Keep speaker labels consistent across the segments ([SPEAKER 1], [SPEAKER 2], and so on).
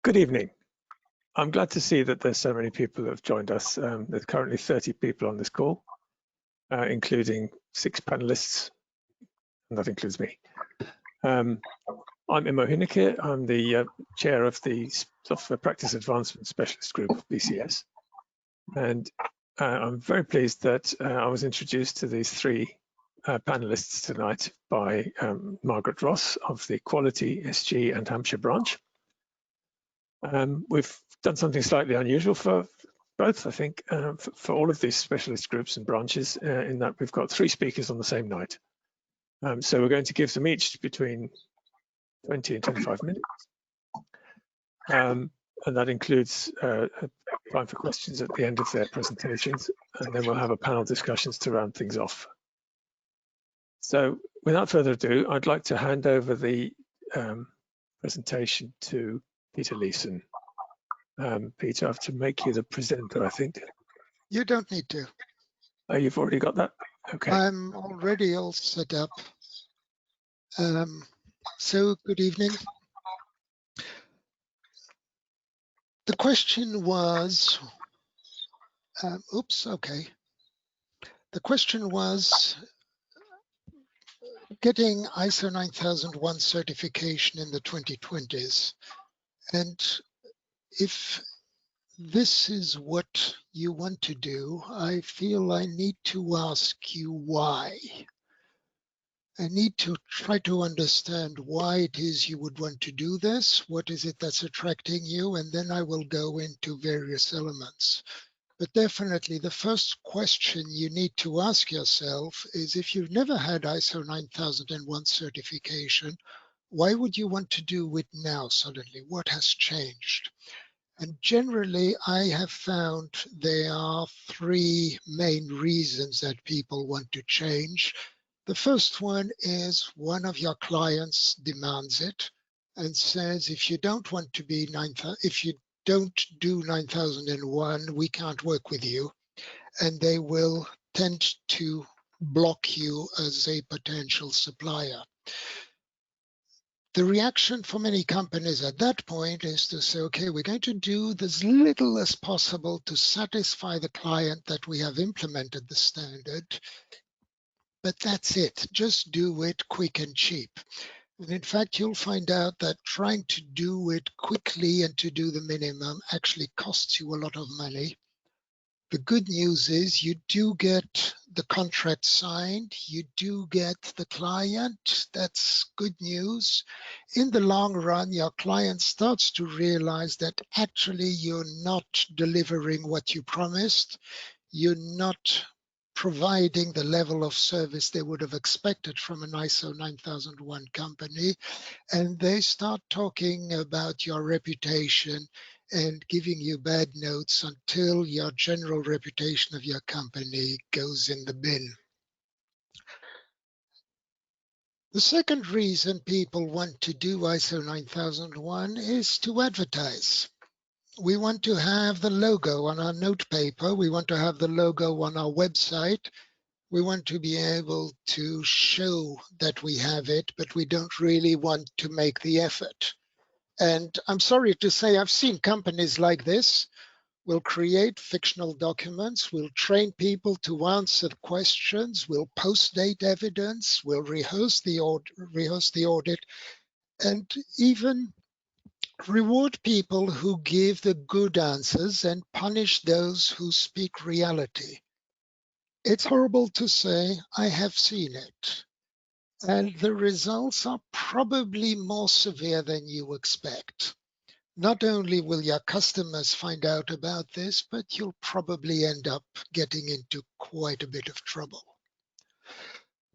[SPEAKER 1] Good evening. I'm glad to see that there's so many people who have joined us. There's currently 30 people on this call, including 6 panelists, and that includes me. I'm Imo Hineke. I'm the chair of the Software Practice Advancement Specialist Group, BCS. And I'm very pleased that I was introduced to these 3 panelists tonight by Margaret Ross of the Quality, SG and Hampshire branch. We've done something slightly unusual for both, I think, for all of these specialist groups and branches, in that we've got 3 speakers on the same night. So we're going to give them each between 20 and 25 minutes. And that includes time for questions at the end of their presentations, and then we'll have a panel discussions to round things off. So without further ado, I'd like to hand over the presentation to Peter Leeson. Peter, I have to make you the presenter, I think.
[SPEAKER 2] You don't need to.
[SPEAKER 1] Oh, you've already got that? Okay.
[SPEAKER 2] I'm already all set up. So good evening. The question was, okay. The question was getting ISO 9001 certification in the 2020s. And if this is what you want to do, I feel I need to ask you why. I need to try to understand why it is you would want to do this. What is it that's attracting you? And then I will go into various elements. But definitely the first question you need to ask yourself is, if you've never had ISO 9001 certification, why would you want to do it now suddenly? What has changed? And generally, I have found there are 3 main reasons that people want to change. The first one is one of your clients demands it and says, if you don't want to be if you don't do 9001, we can't work with you. And they will tend to block you as a potential supplier. The reaction for many companies at that point is to say, okay, we're going to do as little as possible to satisfy the client that we have implemented the standard. But that's it, just do it quick and cheap. And in fact, you'll find out that trying to do it quickly and to do the minimum actually costs you a lot of money. The good news is you do get the contract signed, you do get the client, that's good news. In the long run, your client starts to realize that actually you're not delivering what you promised, you're not providing the level of service they would have expected from an ISO 9001 company, and they start talking about your reputation and giving you bad notes until your general reputation of your company goes in the bin. The second reason people want to do ISO 9001 is to advertise. We want to have the logo on our note paper. We want to have the logo on our website. We want to be able to show that we have it, but we don't really want to make the effort. And I'm sorry to say, I've seen companies like this. We'll create fictional documents, we'll train people to answer questions, we'll post-date evidence, we'll rehearse the audit, and even reward people who give the good answers and punish those who speak reality. It's horrible to say, I have seen it. And the results are probably more severe than you expect. Not only will your customers find out about this, but you'll probably end up getting into quite a bit of trouble.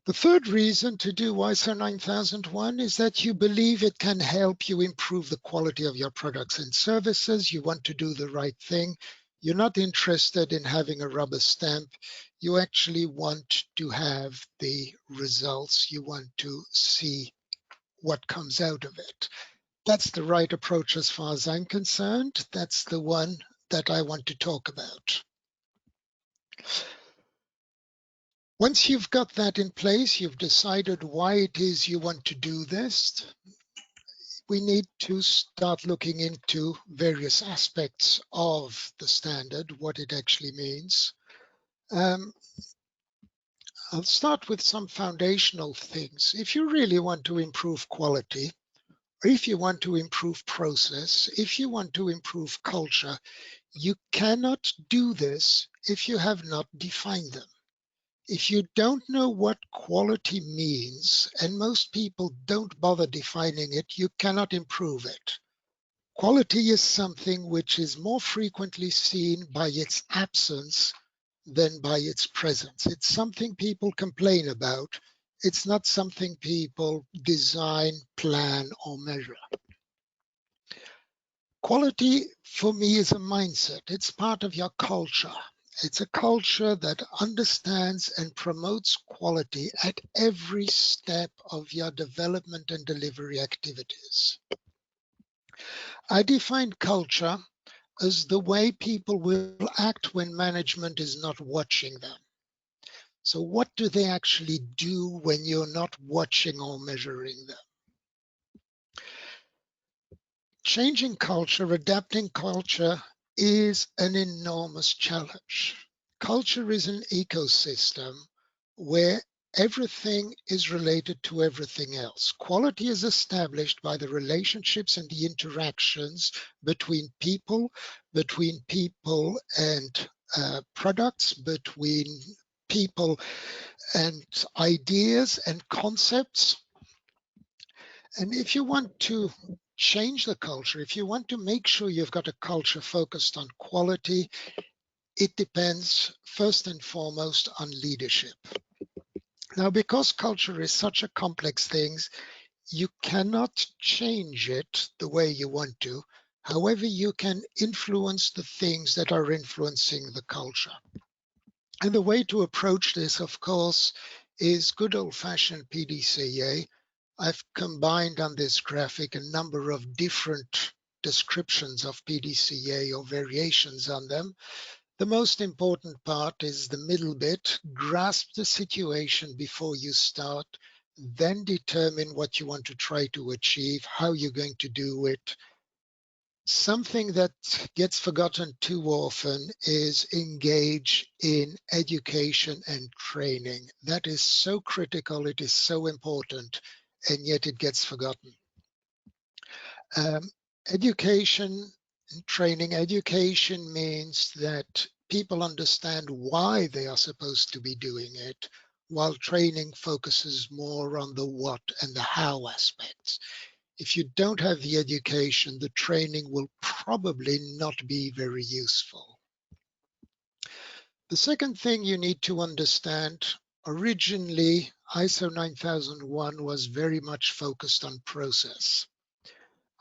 [SPEAKER 2] The third reason to do ISO 9001 is that you believe it can help you improve the quality of your products and services. You want to do the right thing. You're not interested in having a rubber stamp. You actually want to have the results. You want to see what comes out of it. That's the right approach as far as I'm concerned. That's the one that I want to talk about. Once you've got that in place, you've decided why it is you want to do this. we need to start looking into various aspects of the standard, what it actually means. I'll start with some foundational things. If you really want to improve quality, or if you want to improve process, if you want to improve culture, you cannot do this if you have not defined them. If you don't know what quality means, and most people don't bother defining it, you cannot improve it. Quality is something which is more frequently seen by its absence than by its presence. It's something people complain about. It's not something people design, plan, or measure. Quality for me is a mindset. It's part of your culture. It's a culture that understands and promotes quality at every step of your development and delivery activities. I define culture as the way people will act when management is not watching them. So what do they actually do when you're not watching or measuring them? Changing culture, adapting culture is an enormous challenge. Culture is an ecosystem where everything is related to everything else. Quality is established by the relationships and the interactions between people and products, between people and ideas and concepts. And if you want to change the culture, if you want to make sure you've got a culture focused on quality, it depends first and foremost on leadership. Now, because culture is such a complex thing, you cannot change it the way you want to. However, you can influence the things that are influencing the culture. And the way to approach this, of course, is good old-fashioned PDCA. I've combined on this graphic a number of different descriptions of PDCA or variations on them. The most important part is the middle bit. Grasp the situation before you start, then determine what you want to try to achieve, how you're going to do it. Something that gets forgotten too often is engage in education and training. That is so critical, it is so important, and yet it gets forgotten. Education and training. Education means that people understand why they are supposed to be doing it, while training focuses more on the what and the how aspects. If you don't have the education, the training will probably not be very useful. The second thing you need to understand, originally ISO 9001 was very much focused on process.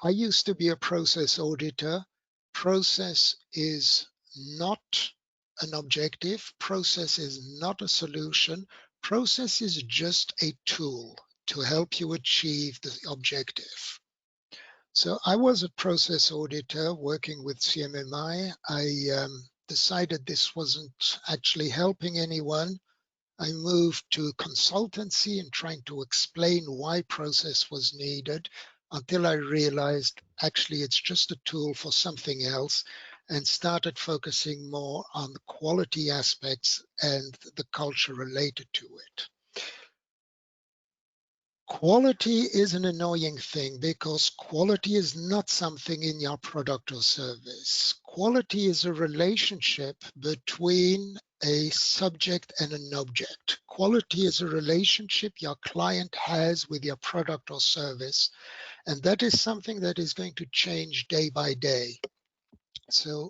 [SPEAKER 2] I used to be a process auditor. Process is not an objective. Process is not a solution. Process is just a tool to help you achieve the objective. So I was a process auditor working with CMMI. I decided this wasn't actually helping anyone. I moved to consultancy and trying to explain why process was needed until I realized actually it's just a tool for something else, and started focusing more on the quality aspects and the culture related to it. Quality is an annoying thing because quality is not something in your product or service. Quality is a relationship between a subject and an object. Quality is a relationship your client has with your product or service, and that is something that is going to change day by day. So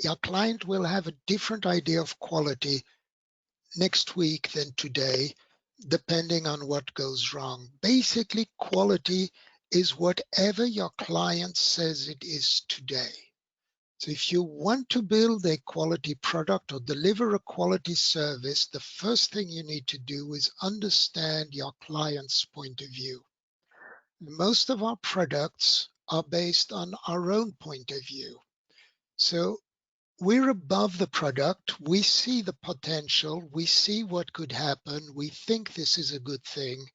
[SPEAKER 2] your client will have a different idea of quality next week than today, depending on what goes wrong. Basically, quality is whatever your client says it is today. So if you want to build a quality product or deliver a quality service, the first thing you need to do is understand your client's point of view. Most of our products are based on our own point of view. So we're above the product. We see the potential. We see what could happen. We think this is a good thing.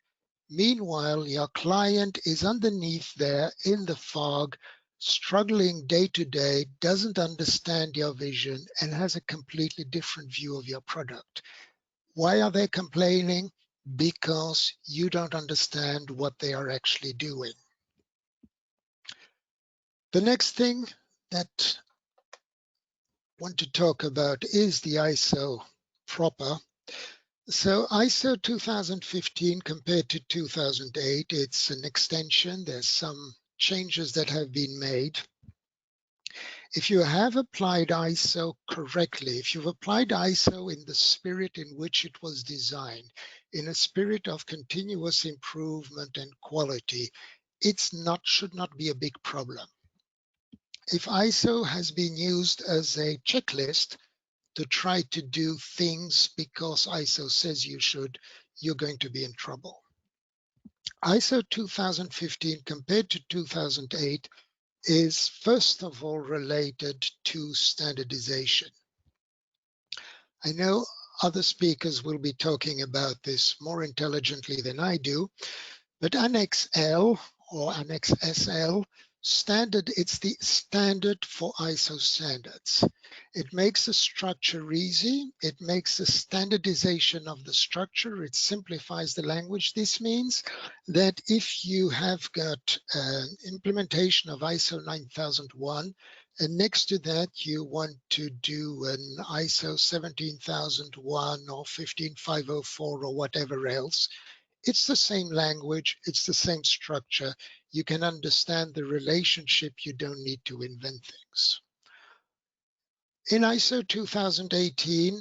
[SPEAKER 2] Meanwhile, your client is underneath there in the fog, struggling day to day, doesn't understand your vision, and has a completely different view of your product. Why are they complaining? Because you don't understand what they are actually doing. The next thing that I want to talk about is the ISO proper. So ISO 2015 compared to 2008, it's an extension. There's some changes that have been made. If you have applied ISO correctly, if you've applied ISO in the spirit in which it was designed, in a spirit of continuous improvement and quality, should not be a big problem. If ISO has been used as a checklist to try to do things because ISO says you should, you're going to be in trouble. ISO 2015 compared to 2008 is first of all related to standardization. I know other speakers will be talking about this more intelligently than I do, but Annex L or Annex SL standard, it's the standard for ISO standards. It makes the structure easy. It makes the standardization of the structure. It simplifies the language. This means that if you have got an implementation of ISO 9001, and next to that you want to do an ISO 17001 or 15504 or whatever else, it's the same language, it's the same structure. You can understand the relationship, you don't need to invent things. In ISO 2018,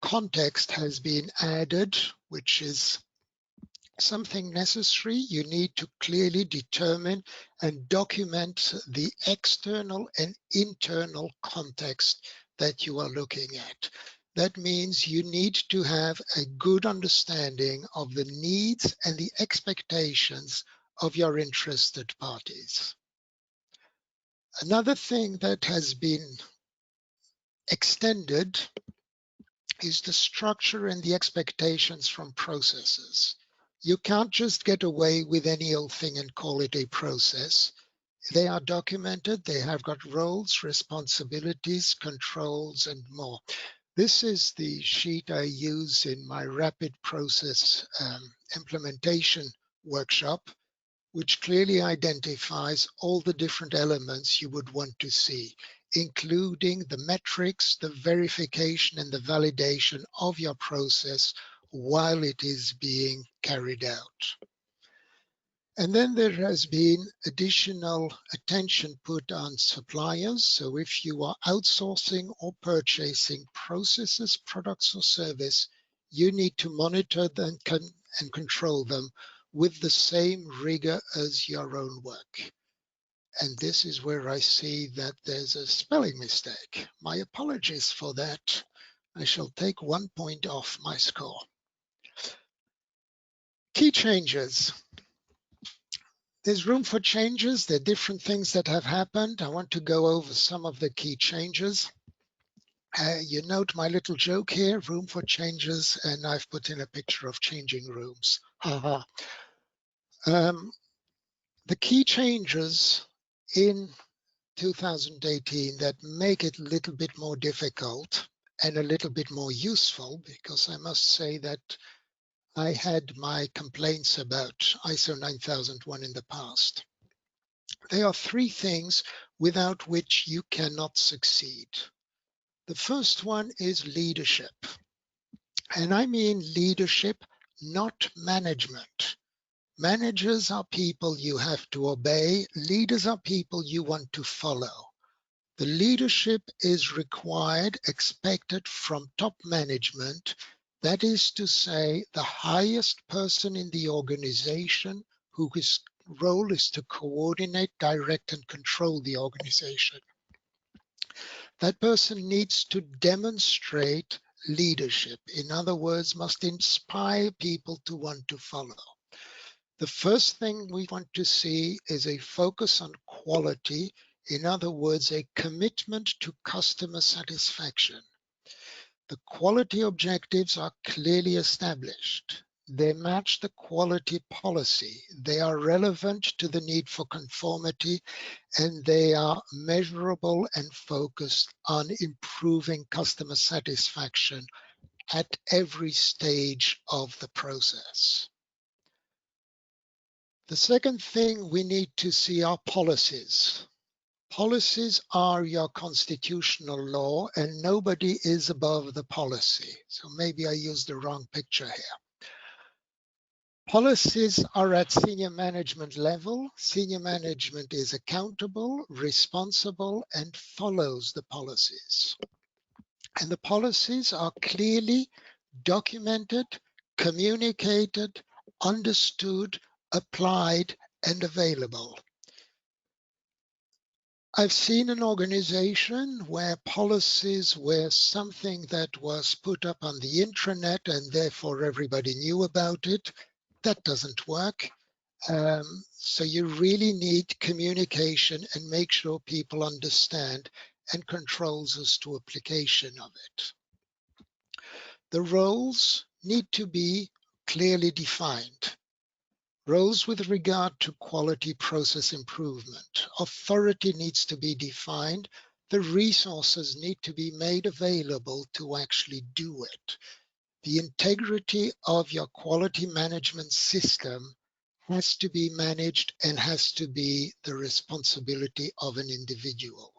[SPEAKER 2] context has been added, which is something necessary. You need to clearly determine and document the external and internal context that you are looking at. That means you need to have a good understanding of the needs and the expectations of your interested parties. Another thing that has been extended is the structure and the expectations from processes. You can't just get away with any old thing and call it a process. They are documented, they have got roles, responsibilities, controls, and more. This is the sheet I use in my rapid process implementation workshop, which clearly identifies all the different elements you would want to see, including the metrics, the verification, and the validation of your process while it is being carried out. And then there has been additional attention put on suppliers. So if you are outsourcing or purchasing processes, products, or service, you need to monitor them and control them with the same rigor as your own work. And this is where I see that there's a spelling mistake. My apologies for that. I shall take 1 point off my score. Key changes. There's room for changes. There are different things that have happened. I want to go over some of the key changes. You note my little joke here, room for changes, and I've put in a picture of changing rooms. The key changes in 2018 that make it a little bit more difficult and a little bit more useful, because I must say that I had my complaints about ISO 9001 in the past. There are three things without which you cannot succeed. The first one is leadership. And I mean leadership, not management. Managers are people you have to obey. Leaders are people you want to follow. The leadership is required, expected from top management. That is to say, the highest person in the organization whose role is to coordinate, direct, and control the organization. That person needs to demonstrate leadership. In other words, must inspire people to want to follow. The first thing we want to see is a focus on quality. In other words, a commitment to customer satisfaction. The quality objectives are clearly established. they match the quality policy, they are relevant to the need for conformity, and they are measurable and focused on improving customer satisfaction at every stage of the process. The second thing we need to see are policies. Policies are your constitutional law, and nobody is above the policy. So maybe I used the wrong picture here. Policies are at senior management level. Senior management is accountable, responsible, and follows the policies. And the policies are clearly documented, communicated, understood, applied, and available. I've seen an organization where policies were something that was put up on the intranet and therefore everybody knew about it. That doesn't work. So you really need communication and make sure people understand and controls as to application of it. The roles need to be clearly defined. Roles with regard to quality process improvement. Authority needs to be defined. The resources need to be made available to actually do it. The integrity of your quality management system has to be managed and has to be the responsibility of an individual.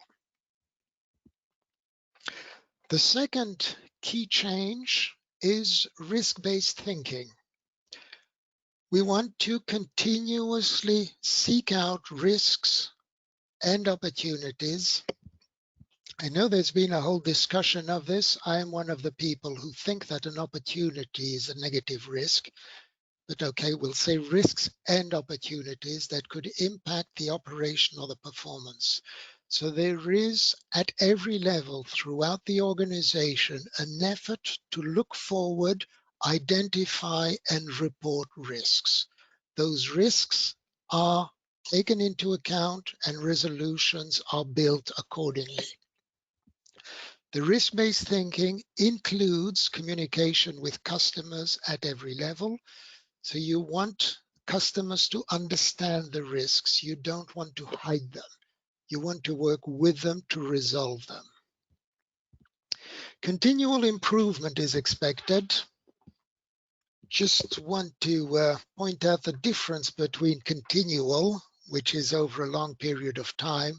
[SPEAKER 2] The second key change is risk-based thinking. We want to continuously seek out risks and opportunities. I know there's been a whole discussion of this. I am one of the people who think that an opportunity is a negative risk. But okay, we'll say risks and opportunities that could impact the operation or the performance. So there is at every level throughout the organization an effort to look forward, identify and report risks. Those risks are taken into account and resolutions are built accordingly. The risk-based thinking includes communication with customers at every level. So you want customers to understand the risks. You don't want to hide them. You want to work with them to resolve them. Continual improvement is expected. Just want to point out the difference between continual, which is over a long period of time,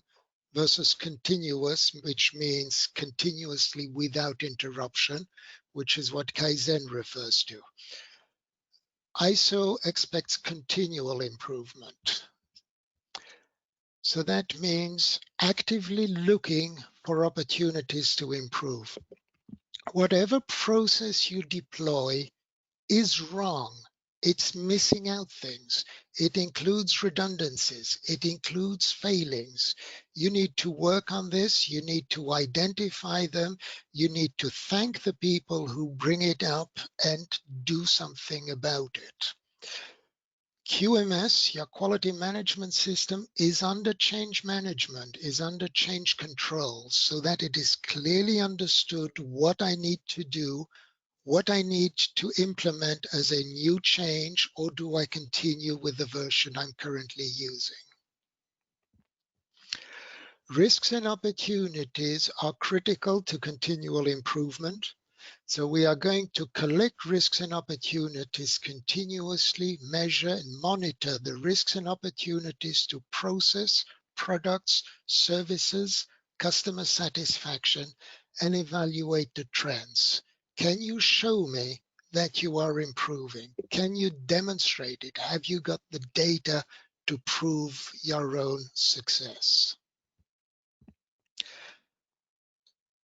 [SPEAKER 2] versus continuous, which means continuously without interruption, which is what Kaizen refers to. ISO expects continual improvement. So that means actively looking for opportunities to improve. Whatever process you deploy is wrong. It's missing out things. It includes redundancies. It includes failings. You need to work on this. You need to identify them. You need to thank the people who bring it up and do something about it. QMS, your quality management system, is under change management, is under change control, so that it is clearly understood what I need to do, what I need to implement as a new change, or do I continue with the version I'm currently using? Risks and opportunities are critical to continual improvement. So we are going to collect risks and opportunities continuously, measure and monitor the risks and opportunities to process, products, services, customer satisfaction, and evaluate the trends. Can you show me that you are improving? Can you demonstrate it? Have you got the data to prove your own success?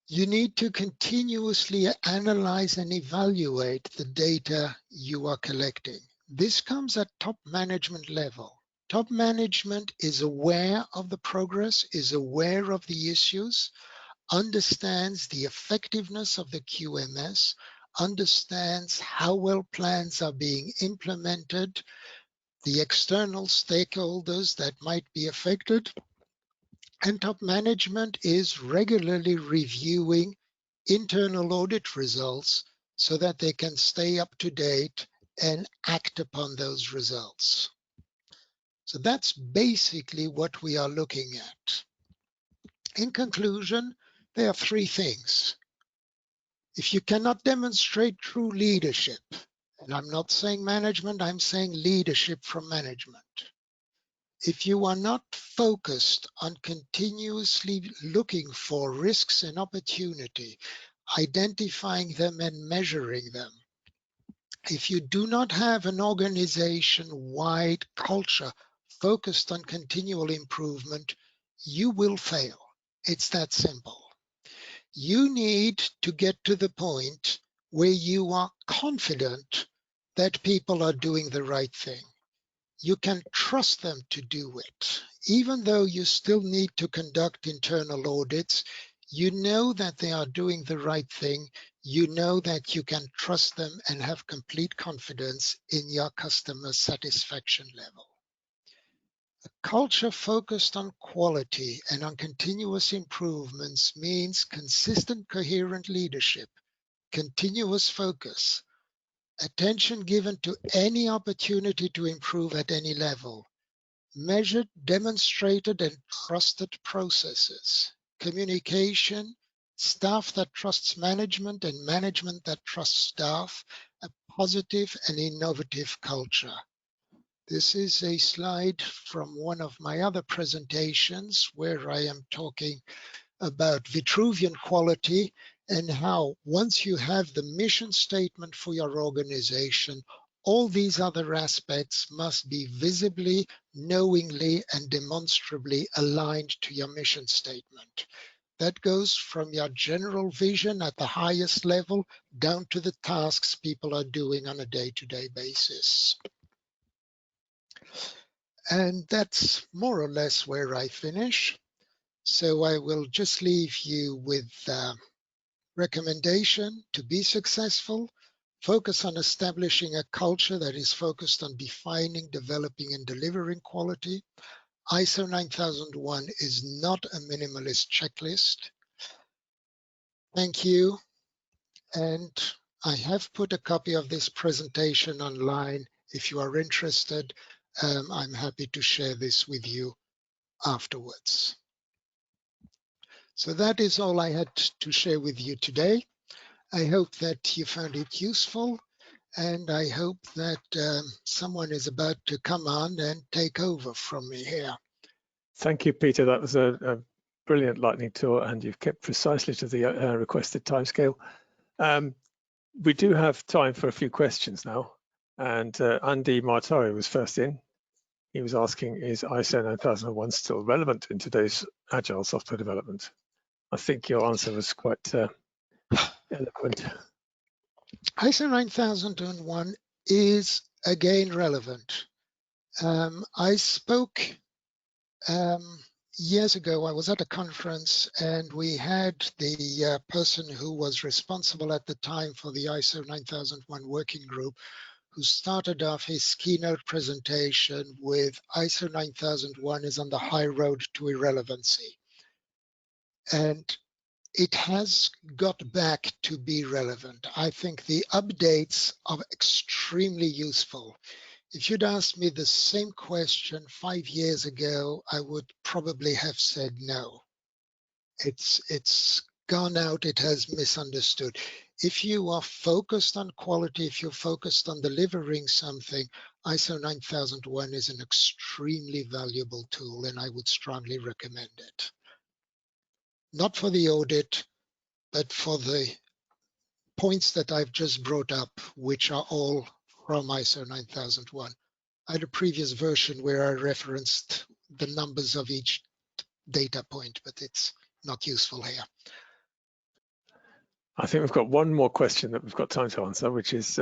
[SPEAKER 2] You need to continuously analyze and evaluate the data you are collecting. This comes at top management level. Top management is aware of the progress, is aware of the issues, understands the effectiveness of the QMS, understands how well plans are being implemented, the external stakeholders that might be affected, and top management is regularly reviewing internal audit results so that they can stay up to date and act upon those results. So that's basically what we are looking at. In conclusion, there are three things. If you cannot demonstrate true leadership, and I'm not saying management, I'm saying leadership from management. If you are not focused on continuously looking for risks and opportunity, identifying them and measuring them, if you do not have an organization-wide culture focused on continual improvement, you will fail. It's that simple. You need to get to the point where you are confident that people are doing the right thing. You can trust them to do it. Even though you still need to conduct internal audits, you know that they are doing the right thing. You know that you can trust them and have complete confidence in your customer satisfaction level. A culture focused on quality and on continuous improvements means consistent, coherent leadership, continuous focus, attention given to any opportunity to improve at any level, measured, demonstrated, and trusted processes, communication, staff that trusts management and management that trusts staff, a positive and innovative culture. This is a slide from one of my other presentations where I am talking about Vitruvian quality and how once you have the mission statement for your organization, all these other aspects must be visibly, knowingly, and demonstrably aligned to your mission statement. That goes from your general vision at the highest level down to the tasks people are doing on a day-to-day basis. And that's more or less where I finish. So I will just leave you with recommendation to be successful. Focus on establishing a culture that is focused on defining, developing, and delivering quality. ISO 9001 is not a minimalist checklist. Thank you. And I have put a copy of this presentation online. If you are interested, I'm happy to share this with you afterwards. So that is all I had to share with you today. I hope that you found it useful, and I hope that someone is about to come on and take over from me here.
[SPEAKER 1] Thank you, Peter. That was a brilliant lightning tour, and you've kept precisely to the requested timescale. We do have time for a few questions now, and Andy Martari was first in. He was asking, is ISO 9001 still relevant in today's agile software development? I think your answer was quite eloquent.
[SPEAKER 2] ISO 9001 is again relevant. I spoke years ago. I was at a conference and we had the person who was responsible at the time for the ISO 9001 working group, who started off his keynote presentation with ISO 9001 is on the high road to irrelevancy. And it has got back to be relevant. I think the updates are extremely useful. If you'd asked me the same question 5 years ago, I would probably have said no. It's gone out, it has misunderstood. If you are focused on quality, if you're focused on delivering something, ISO 9001 is an extremely valuable tool, and I would strongly recommend it. Not for the audit, but for the points that I've just brought up, which are all from ISO 9001. I had a previous version where I referenced the numbers of each data point, but it's not useful here.
[SPEAKER 1] I think we've got one more question that we've got time to answer, which is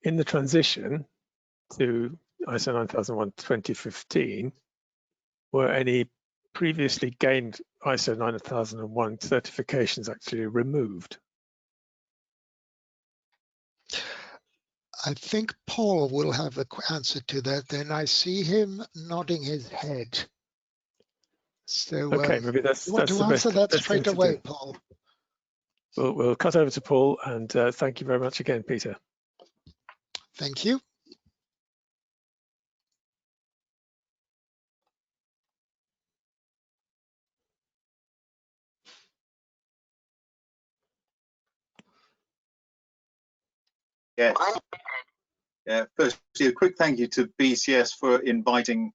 [SPEAKER 1] in the transition to ISO 9001 2015, were any previously gained ISO 9001 certifications actually removed?
[SPEAKER 2] I think Paul will have the answer to that, and I see him nodding his head. So
[SPEAKER 1] okay, maybe that's
[SPEAKER 2] you want to answer that straight away, Paul?
[SPEAKER 1] We'll cut over to Paul, and thank you very much again, Peter.
[SPEAKER 2] Thank you.
[SPEAKER 3] Firstly, a quick thank you to BCS for inviting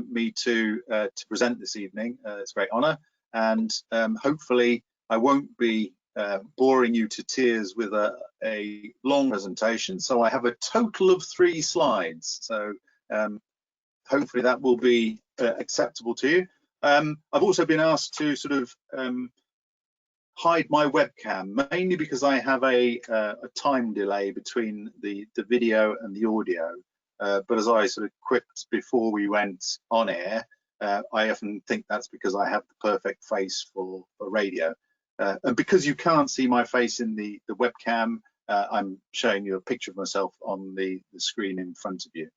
[SPEAKER 3] me to present this evening. It's a great honour, and hopefully I won't be boring you to tears with a long presentation. So I have a total of 3 slides. So hopefully that will be acceptable to you. I've also been asked to sort of hide my webcam, mainly because I have a time delay between the video and the audio. But as I sort of quipped before we went on air, I often think that's because I have the perfect face for radio. And because you can't see my face in the webcam, I'm showing you a picture of myself on the screen in front of you.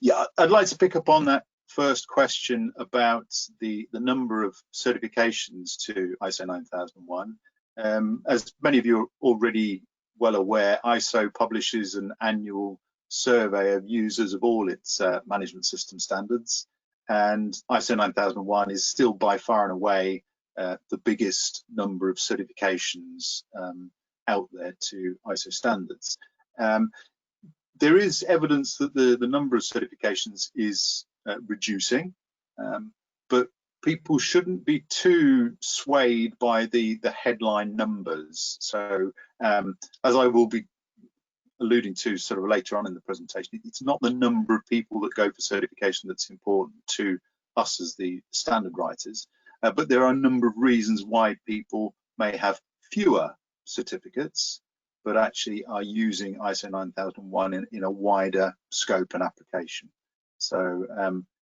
[SPEAKER 3] Yeah, I'd like to pick up on that first question about the number of certifications to ISO 9001. As many of you are already well aware, ISO publishes an annual survey of users of all its management system standards, and ISO 9001 is still by far and away the biggest number of certifications out there to ISO standards. There is evidence that the number of certifications is reducing, but people shouldn't be too swayed by the headline numbers. So as I will be alluding to sort of later on in the presentation, it's not the number of people that go for certification that's important to us as the standard writers, but there are a number of reasons why people may have fewer certificates but actually are using ISO 9001 in a wider scope and application. So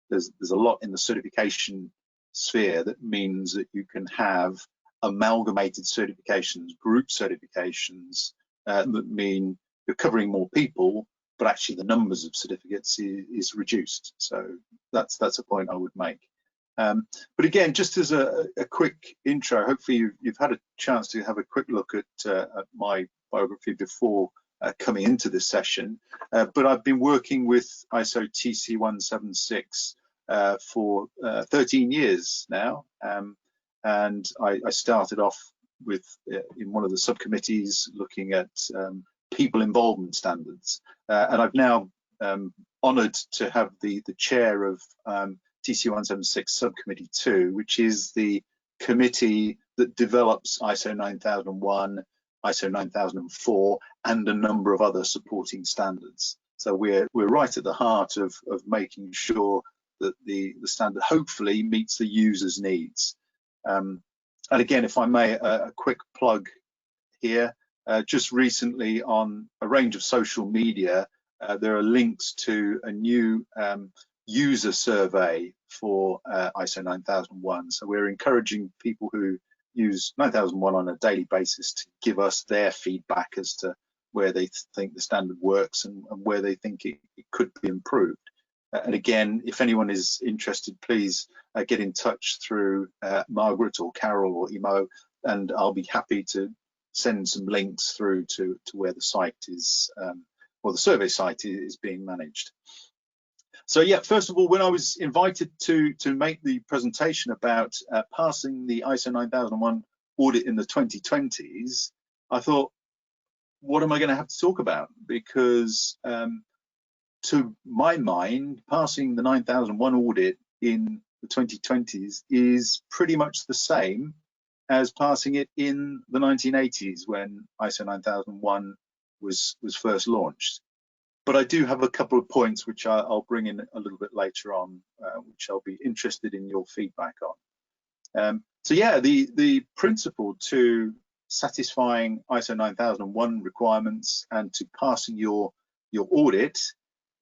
[SPEAKER 3] there's a lot in the certification sphere that means that you can have amalgamated certifications, group certifications that mean you're covering more people, but actually the numbers of certificates is reduced. So that's a point I would make. But again, just as a quick intro, hopefully you've had a chance to have a quick look at my biography before coming into this session, but I've been working with ISO TC 176 for 13 years now, and I started off with in one of the subcommittees looking at people involvement standards, and I've now honoured to have the chair of TC 176 Subcommittee 2, which is the committee that develops ISO 9001, ISO 9004, and a number of other supporting standards. So we're right at the heart of making sure that the standard hopefully meets the user's needs. And again, if I may, a quick plug here. Just recently on a range of social media, there are links to a new user survey for ISO 9001. So we're encouraging people who use 9001 on a daily basis to give us their feedback as to where they think the standard works and where they think it could be improved. And again, if anyone is interested, please get in touch through Margaret or Carol or Emo, and I'll be happy to send some links through to where the site is, or the survey site is being managed. So yeah, first of all, when I was invited to make the presentation about passing the ISO 9001 audit in the 2020s, I thought, what am I going to have to talk about? Because to my mind, passing the 9001 audit in the 2020s is pretty much the same as passing it in the 1980s when ISO 9001 was first launched. But I do have a couple of points which I'll bring in a little bit later on, which I'll be interested in your feedback on. So yeah, the principle to satisfying ISO 9001 requirements and to passing your audit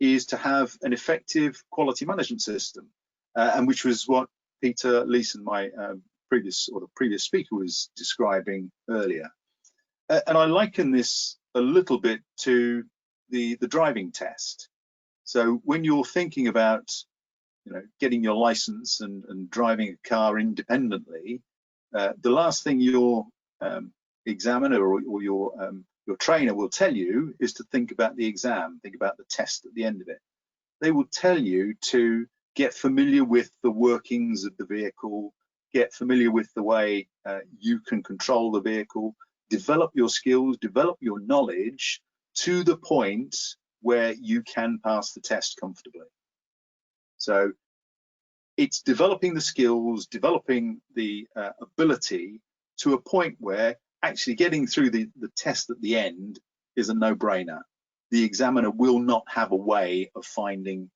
[SPEAKER 3] is to have an effective quality management system, and which was what Peter Leeson, my previous speaker, was describing earlier. And I liken this a little bit to the driving test. So when you're thinking about getting your license and driving a car independently, the last thing your examiner or your your trainer will tell you is to think about the exam, think about the test at the end of it. They will tell you to get familiar with the workings of the vehicle, get familiar with the way you can control the vehicle, develop your skills, develop your knowledge to the point where you can pass the test comfortably. So it's developing the skills, developing the ability to a point where actually getting through the test at the end is a no-brainer. The examiner will not have a way of finding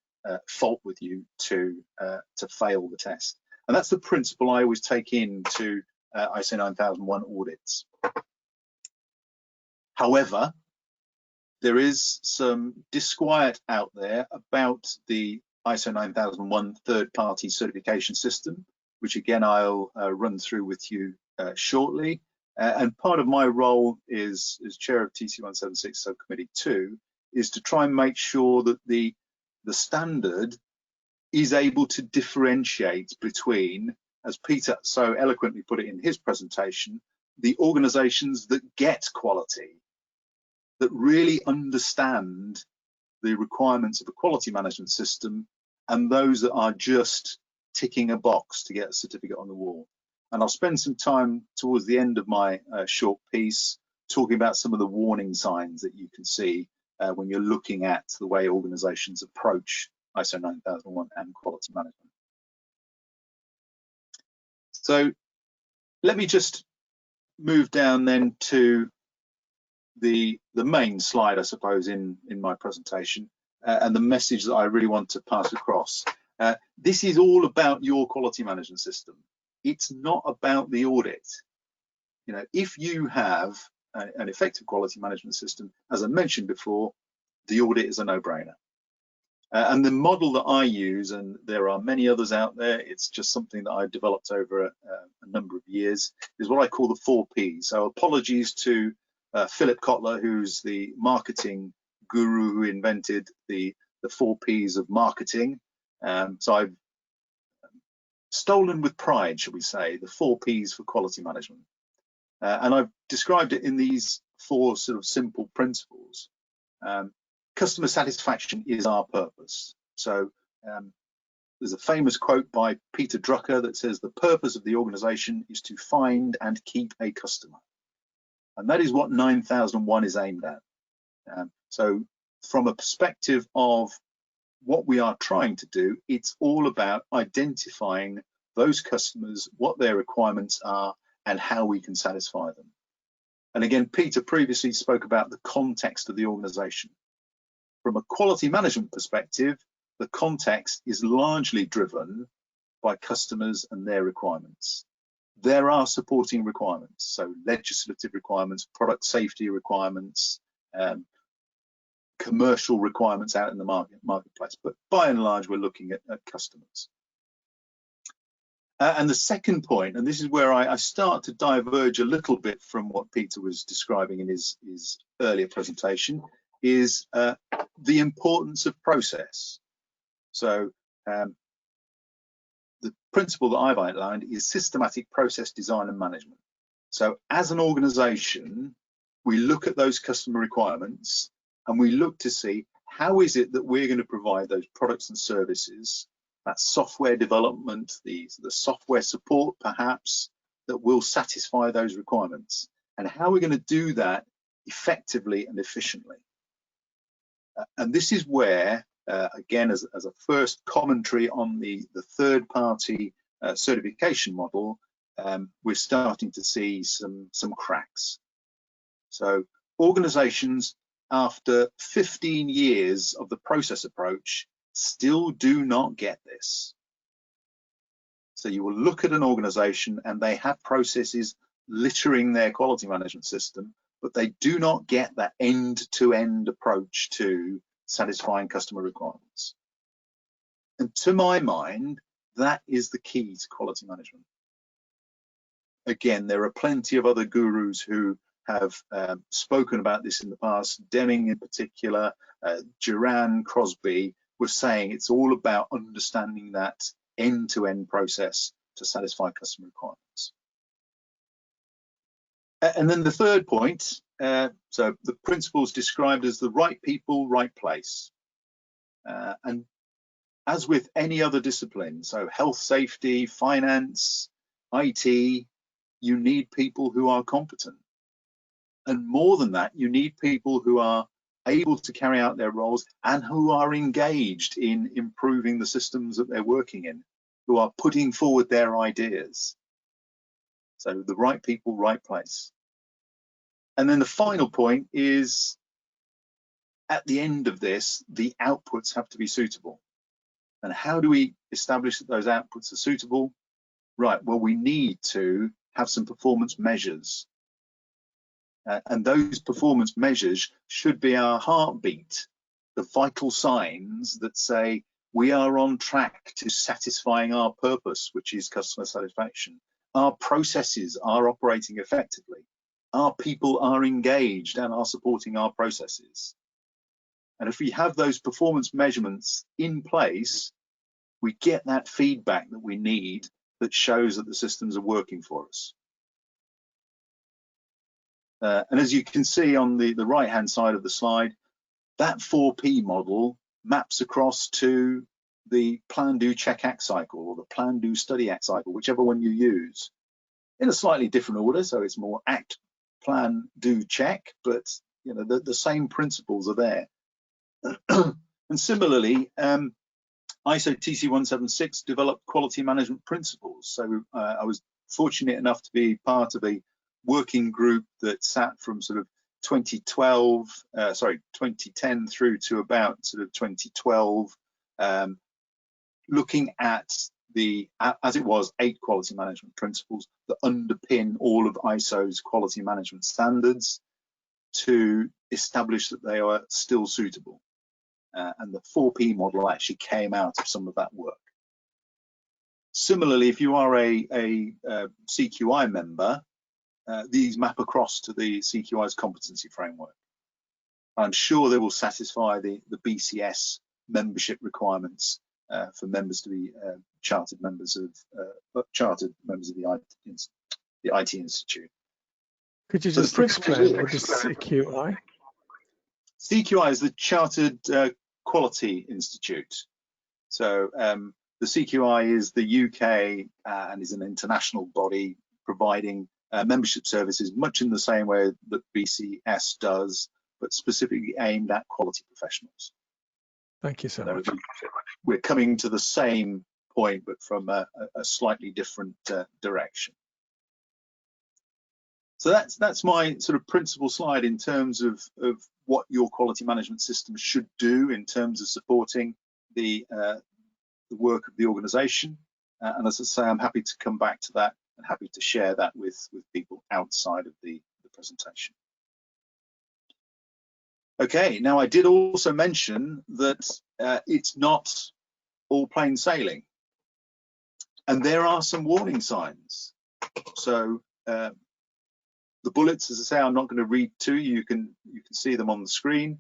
[SPEAKER 3] fault with you to fail the test. And that's the principle I always take into ISO 9001 audits. However, there is some disquiet out there about the ISO 9001 third-party certification system, which again I'll run through with you shortly. And part of my role is as chair of TC176 Subcommittee 2 is to try and make sure that the standard is able to differentiate between, as Peter so eloquently put it in his presentation, the organizations that get quality, that really understand the requirements of a quality management system, and those that are just ticking a box to get a certificate on the wall. And I'll spend some time towards the end of my short piece talking about some of the warning signs that you can see when you're looking at the way organizations approach ISO 9001 and quality management. So let me just move down then to the main slide, I suppose, in my presentation, and the message that I really want to pass across. This is all about your quality management system. It's not about the audit. You know, if you have an effective quality management system, as I mentioned before, the audit is a no-brainer. And the model that I use, and there are many others out there, it's just something that I developed over a number of years, is what I call the 4 Ps. So apologies to Philip Kotler, who's the marketing guru who invented the 4 Ps of marketing. So I've stolen with pride, shall we say, the 4 Ps for quality management. And I've described it in these 4 sort of simple principles. Customer satisfaction is our purpose. So there's a famous quote by Peter Drucker that says the purpose of the organization is to find and keep a customer. And that is what 9001 is aimed at. So from a perspective of what we are trying to do, it's all about identifying those customers, what their requirements are, and how we can satisfy them. And again, Peter previously spoke about the context of the organization. From a quality management perspective, the context is largely driven by customers and their requirements. There are supporting requirements, so legislative requirements, product safety requirements, commercial requirements out in the marketplace, but by and large, we're looking at customers. And the second point, and this is where I start to diverge a little bit from what Peter was describing in his earlier presentation, is the importance of process. So the principle that I've outlined is systematic process design and management. So as an organization, we look at those customer requirements and we look to see how is it that we're going to provide those products and services, that software development, the software support perhaps, that will satisfy those requirements, and how we're going to do that effectively and efficiently. And this is where, again, as a first commentary on the third-party certification model, we're starting to see some cracks. So organizations, after 15 years of the process approach, still do not get this. So you will look at an organization and they have processes littering their quality management system, but they do not get that end-to-end approach to satisfying customer requirements. And to my mind, that is the key to quality management. Again, there are plenty of other gurus who have spoken about this in the past. Deming in particular, Duran, Crosby, were saying it's all about understanding that end-to-end process to satisfy customer requirements. And then the third point so the principles described as the right people, right place. And as with any other discipline, so health, safety, finance, IT, you need people who are competent. And more than that, you need people who are able to carry out their roles and who are engaged in improving the systems that they're working in, who are putting forward their ideas. So the right people, right place. And then the final point is, at the end of this, the outputs have to be suitable. And how do we establish that those outputs are suitable? Right, well, we need to have some performance measures. And those performance measures should be our heartbeat, the vital signs that say we are on track to satisfying our purpose, which is customer satisfaction. Our processes are operating effectively. Our people are engaged and are supporting our processes. And if we have those performance measurements in place, we get that feedback that we need that shows that the systems are working for us. And as you can see on the right-hand side of the slide, that 4P model maps across to the plan, do, check, act cycle, or the plan, do, study, act cycle, whichever one you use, in a slightly different order. So it's more act, plan, do, check, but you know the same principles are there. And similarly, ISO TC176 developed quality management principles. So I was fortunate enough to be part of a working group that sat from sort of 2010 through to about sort of 2012, looking at the, as it was, 8 quality management principles that underpin all of ISO's quality management standards to establish that they are still suitable. And the 4P model actually came out of some of that work. Similarly, if you are a CQI member, these map across to the CQI's competency framework. I'm sure they will satisfy the BCS membership requirements for members to be chartered members of the IT Institute.
[SPEAKER 1] Could you just explain what is CQI?
[SPEAKER 3] CQI is the Chartered Quality Institute. So the CQI is the UK and is an international body providing membership services much in the same way that BCS does, but specifically aimed at quality professionals.
[SPEAKER 1] Thank you so much.
[SPEAKER 3] We're coming to the same point, but from a slightly different direction. So that's my sort of principal slide in terms of what your quality management system should do in terms of supporting the work of the organisation. And as I say, I'm happy to come back to that and happy to share that with people outside of the presentation. Okay, now I did also mention that it's not all plain sailing, and there are some warning signs. So the bullets, as I say, I'm not going to read to you. You can see them on the screen,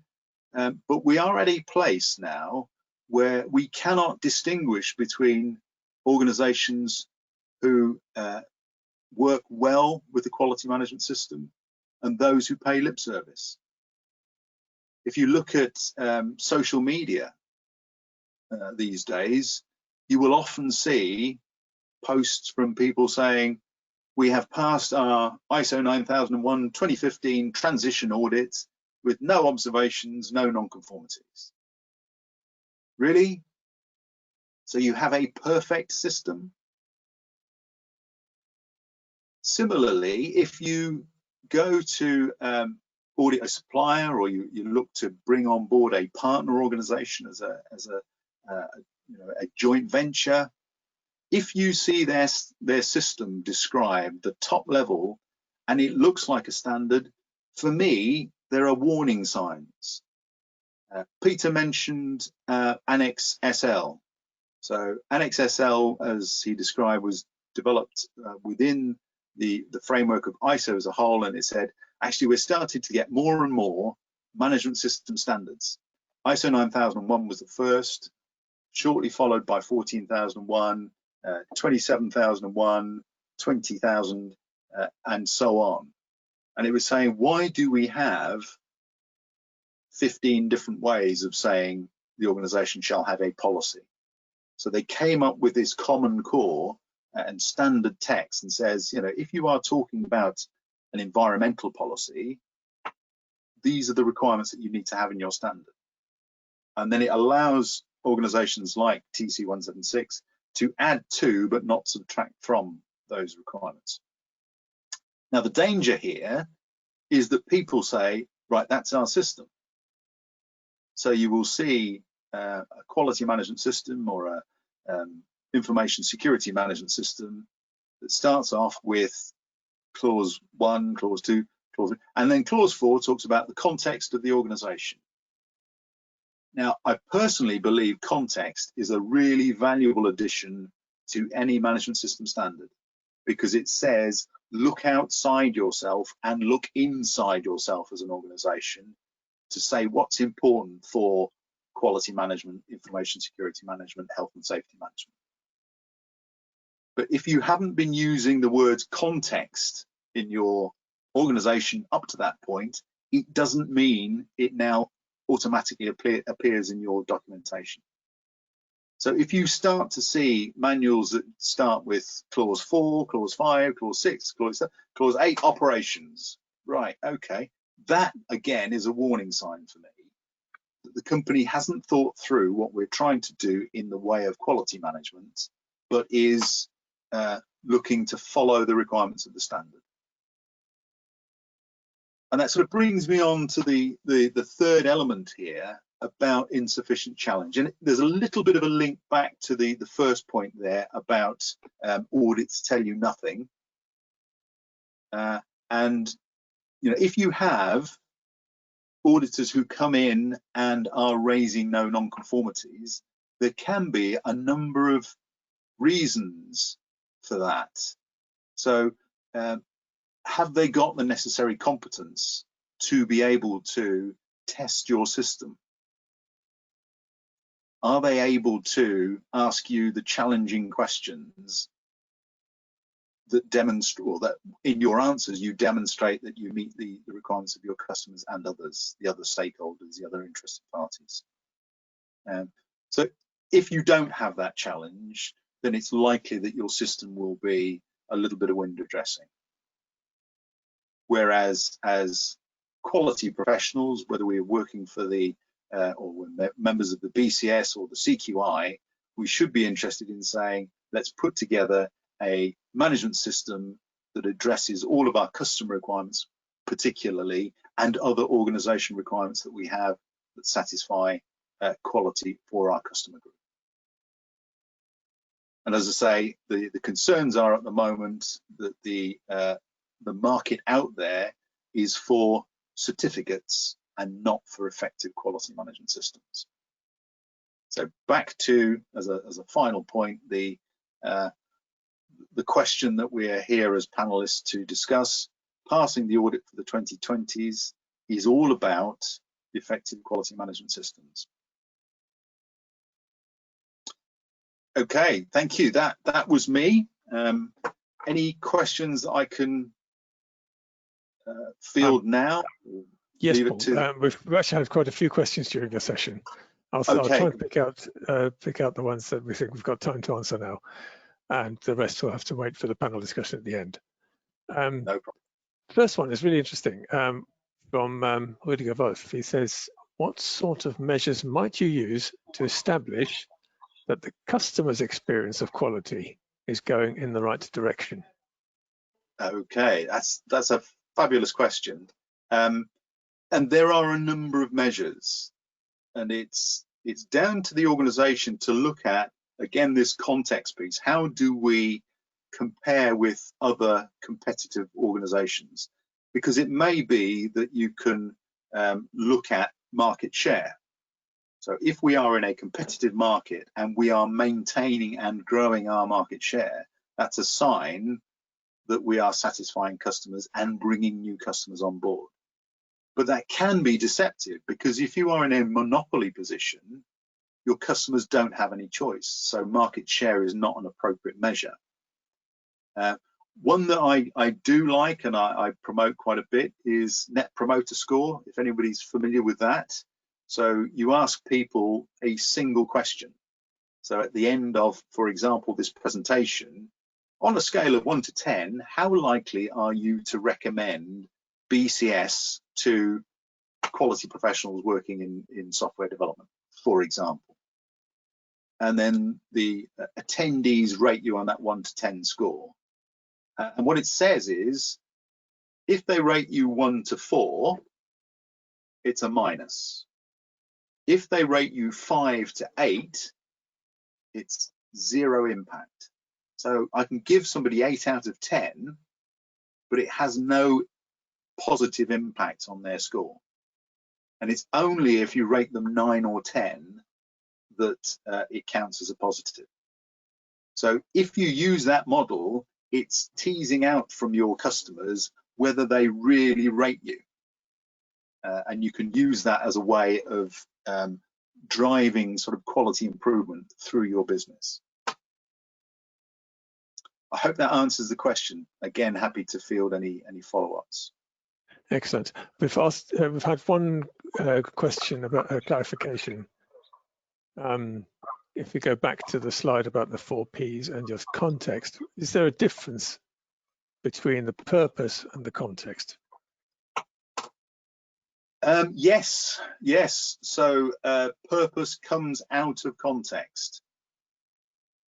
[SPEAKER 3] but we are at a place now where we cannot distinguish between organisations who work well with the quality management system and those who pay lip service. If you look at social media these days, you will often see posts from people saying, we have passed our ISO 9001 2015 transition audit with no observations, no non-conformities. Really? So you have a perfect system? Similarly, if you go to audit a supplier, or you look to bring on board a partner organization as a joint venture, if you see their system described, the top level, and it looks like a standard, for me, there are warning signs. Peter mentioned Annex SL. So Annex SL, as he described, was developed within the framework of ISO as a whole, and it said, actually, we're starting to get more and more management system standards. ISO 9001 was the first, shortly followed by 14001, 27001, 20000, and so on. and it was saying, why do we have 15 different ways of saying the organization shall have a policy? So they came up with this common core and standard text and says, you know, if you are talking about an environmental policy, these are the requirements that you need to have in your standard. And then it allows organizations like TC176 to add to but not subtract from those requirements. Now, the danger here is that people say, right, that's our system. So you will see a quality management system or a information security management system that starts off with clause 1, clause 2, clause 3, and then clause 4 talks about the context of the organization. Now, I personally believe context is a really valuable addition to any management system standard, because it says look outside yourself and look inside yourself as an organization to say what's important for quality management, information security management, health and safety management. But if you haven't been using the word context in your organization up to that point, it doesn't mean it now automatically appears in your documentation. So if you start to see manuals that start with clause 4, clause 5, clause 6, clause 8, operations, right, okay, that again is a warning sign for me that the company hasn't thought through what we're trying to do in the way of quality management, but is looking to follow the requirements of the standard. And that sort of brings me on to the third element here about insufficient challenge. And there's a little bit of a link back to the first point there about audits tell you nothing. And you know, if you have auditors who come in and are raising no non-conformities, there can be a number of reasons for that. So have they got the necessary competence to be able to test your system? Are they able to ask you the challenging questions that demonstrate, or that in your answers you demonstrate that you meet the requirements of your customers and others, the other stakeholders, the other interested parties? So if you don't have that challenge, then it's likely that your system will be a little bit of window dressing. Whereas as quality professionals, whether we're working for the or we're members of the BCS or the CQI, we should be interested in saying, let's put together a management system that addresses all of our customer requirements particularly, and other organization requirements that we have that satisfy quality for our customer group. And as I say, the concerns are at the moment that the market out there is for certificates and not for effective quality management systems. So back to, as a final point, the question that we are here as panelists to discuss, passing the audit for the 2020s, is all about effective quality management systems. Okay, thank you. That was me. Any questions that I can field now?
[SPEAKER 1] Yes, Paul. We've actually had quite a few questions during the session. I'll try and pick out the ones that we think we've got time to answer now, and the rest will have to wait for the panel discussion at the end.
[SPEAKER 3] No problem.
[SPEAKER 1] First one is really interesting, from Rüdiger Wolf. He says, what sort of measures might you use to establish that the customer's experience of quality is going in the right direction?
[SPEAKER 3] Okay, that's a fabulous question. And there are a number of measures, and it's down to the organization to look at, again, this context piece. How do we compare with other competitive organizations? Because it may be that you can look at market share. So if we are in a competitive market and we are maintaining and growing our market share, that's a sign that we are satisfying customers and bringing new customers on board. But that can be deceptive, because if you are in a monopoly position, your customers don't have any choice. So market share is not an appropriate measure. One that I do like and I promote quite a bit is Net Promoter Score, if anybody's familiar with that. So you ask people a single question. So at the end of, for example, this presentation, on a scale of 1 to 10, how likely are you to recommend BCS to quality professionals working in software development, for example? And then the attendees rate you on that 1 to 10 score. And what it says is, if they rate you 1 to 4, it's a minus. If they rate you 5 to 8, it's 0 impact. So I can give somebody 8 out of 10, but it has no positive impact on their score. And it's only if you rate them 9 or 10 that it counts as a positive. So if you use that model, it's teasing out from your customers whether they really rate you. And you can use that as a way of driving sort of quality improvement through your business. I hope that answers the question. Again, happy to field any follow-ups.
[SPEAKER 1] Excellent. We've had one question about clarification. If we go back to the slide about the 4 Ps and just context, is there a difference between the purpose and the context?
[SPEAKER 3] Yes. So purpose comes out of context.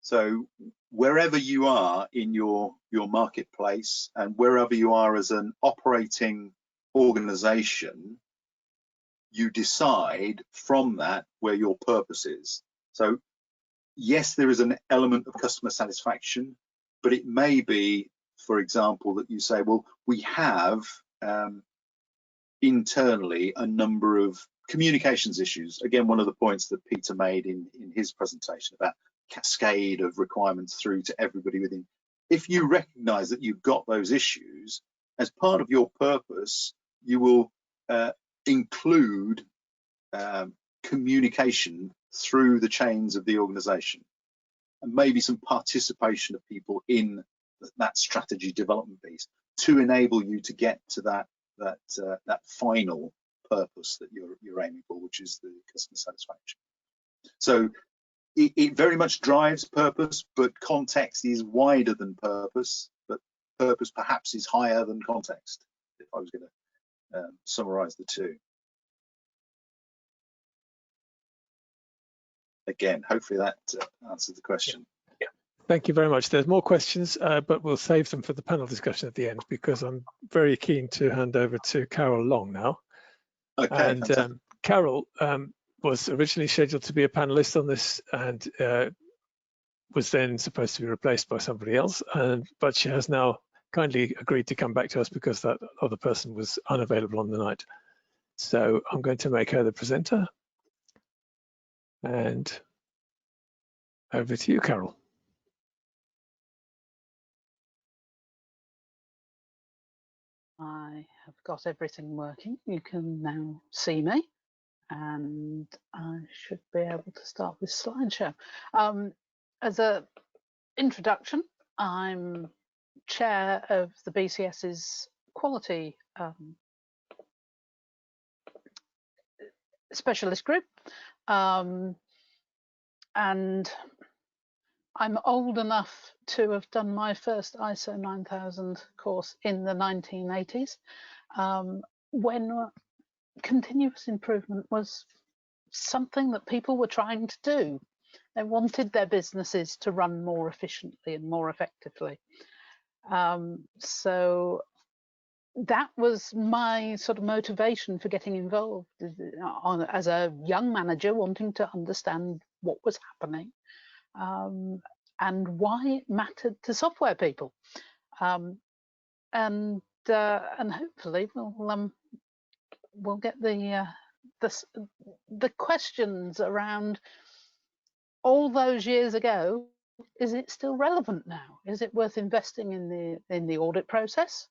[SPEAKER 3] So wherever you are in your marketplace and wherever you are as an operating organization, you decide from that where your purpose is. So yes, there is an element of customer satisfaction, but it may be, for example, that you say, well, we have internally a number of communications issues. Again, one of the points that Peter made in his presentation about cascade of requirements through to everybody within. If you recognize that you've got those issues, as part of your purpose, you will include communication through the chains of the organization, and maybe some participation of people in that strategy development piece to enable you to get to that final purpose that you're aiming for, which is the customer satisfaction. So it very much drives purpose, but context is wider than purpose, but purpose perhaps is higher than context, if I was going to summarize the two. Again, hopefully that answers the question.
[SPEAKER 1] Yeah. Thank you very much. There's more questions, but we'll save them for the panel discussion at the end, because I'm very keen to hand over to Carol Long now.
[SPEAKER 3] Okay.
[SPEAKER 1] And Carol was originally scheduled to be a panelist on this and was then supposed to be replaced by somebody else, but she has now kindly agreed to come back to us because that other person was unavailable on the night. So I'm going to make her the presenter. And over to you, Carol.
[SPEAKER 4] I have got everything working. You can now see me, and I should be able to start with slideshow. As an introduction, I'm chair of the BCS's quality specialist group, and I'm old enough to have done my first ISO 9000 course in the 1980s, when continuous improvement was something that people were trying to do. They wanted their businesses to run more efficiently and more effectively. So that was my sort of motivation for getting involved as a young manager, wanting to understand what was happening and why it mattered to software people. And hopefully we'll get the questions around all those years ago. Is it still relevant now? Is it worth investing in the audit process?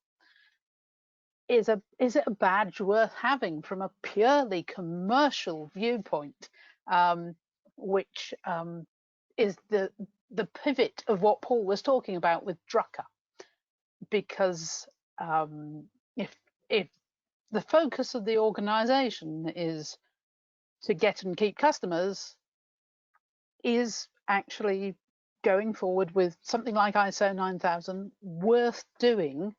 [SPEAKER 4] Is it a badge worth having from a purely commercial viewpoint, which is the pivot of what Paul was talking about with Drucker? because if the focus of the organization is to get and keep customers, is actually going forward with something like ISO 9000 worth doing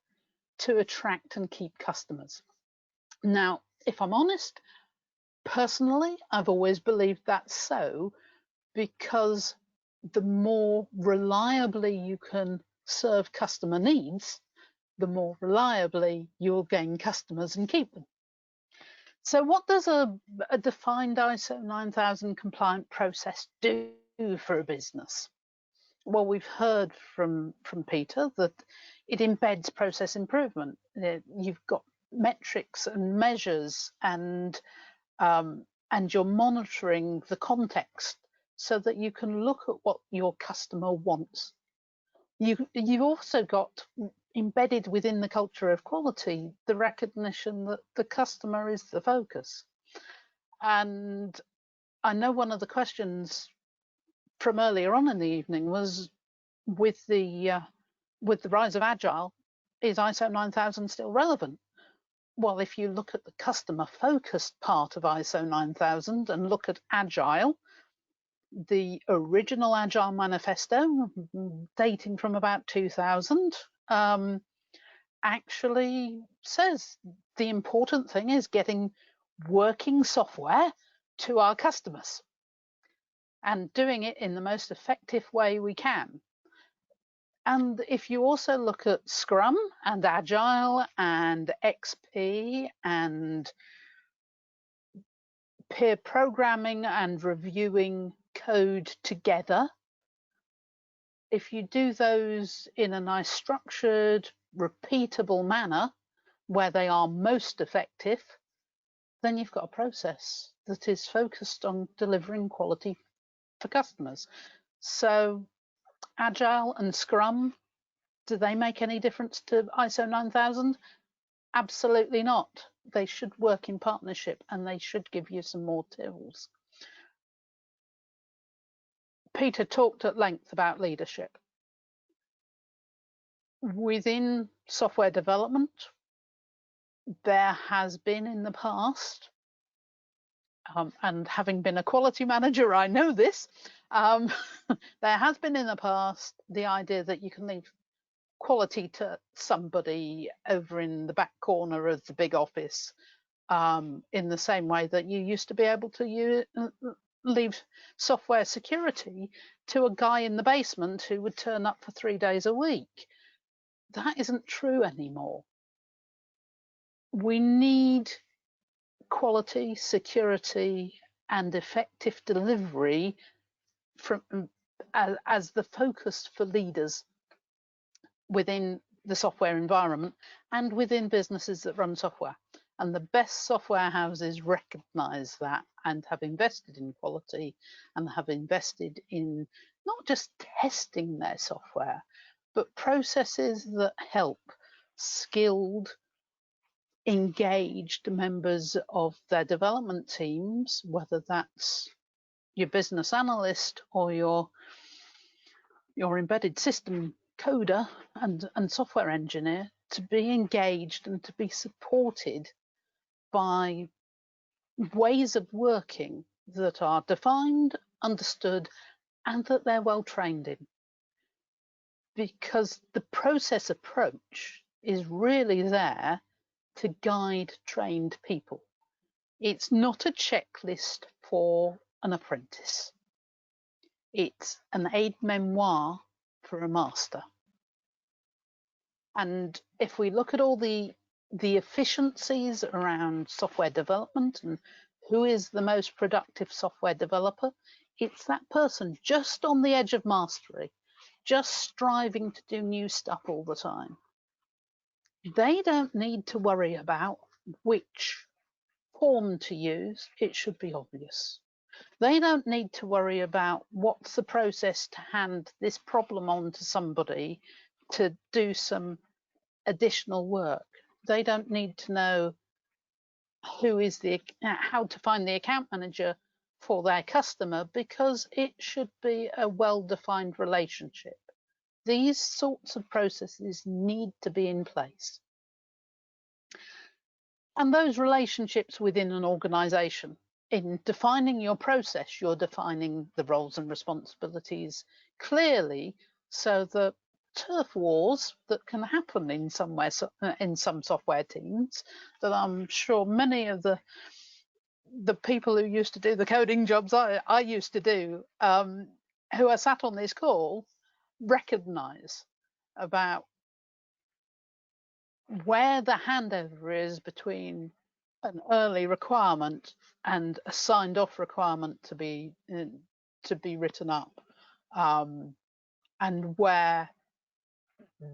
[SPEAKER 4] to attract and keep customers? Now, if I'm honest, personally, I've always believed that's so, because the more reliably you can serve customer needs, the more reliably you'll gain customers and keep them. So what does a defined ISO 9000 compliant process do for a business? Well, we've heard from Peter that it embeds process improvement. You've got metrics and measures, and you're monitoring the context so that you can look at what your customer wants. You've also got embedded within the culture of quality the recognition that the customer is the focus. And I know one of the questions from earlier on in the evening was, with the rise of Agile, is ISO 9000 still relevant? Well, if you look at the customer focused part of ISO 9000 and look at Agile, the original Agile manifesto, dating from about 2000, actually says the important thing is getting working software to our customers and doing it in the most effective way we can. And if you also look at Scrum and Agile and XP and peer programming and reviewing code together, if you do those in a nice structured, repeatable manner where they are most effective, then you've got a process that is focused on delivering quality for customers. So Agile and Scrum, do they make any difference to ISO 9000? Absolutely not. They should work in partnership, and they should give you some more tools. Peter talked at length about leadership. Within software development, there has been in the past, and having been a quality manager, I know this, there has been in the past the idea that you can leave quality to somebody over in the back corner of the big office, in the same way that you used to be able to leave software security to a guy in the basement who would turn up for 3 days a week. That isn't true anymore. We need quality, security, and effective delivery as the focus for leaders within the software environment and within businesses that run software. And the best software houses recognize that and have invested in quality and have invested in not just testing their software, but processes that help skilled, engaged members of their development teams, whether that's your business analyst or your embedded system coder and software engineer, to be engaged and to be supported by ways of working that are defined, understood, and that they're well trained in. Because the process approach is really there to guide trained people. It's not a checklist for an apprentice. It's an aide-memoire for a master. And if we look at all the efficiencies around software development and who is the most productive software developer, it's that person just on the edge of mastery, just striving to do new stuff all the time. They don't need to worry about which form to use. It should be obvious. They don't need to worry about what's the process to hand this problem on to somebody to do some additional work. They don't need to know how to find the account manager for their customer, because it should be a well-defined relationship. These sorts of processes need to be in place. And those relationships within an organisation. In defining your process, you're defining the roles and responsibilities clearly, so that turf wars that can happen in some software teams, that I'm sure many of the people who used to do the coding jobs I used to do, who are sat on this call, recognise about where the handover is between an early requirement and a signed off requirement to be written up, and where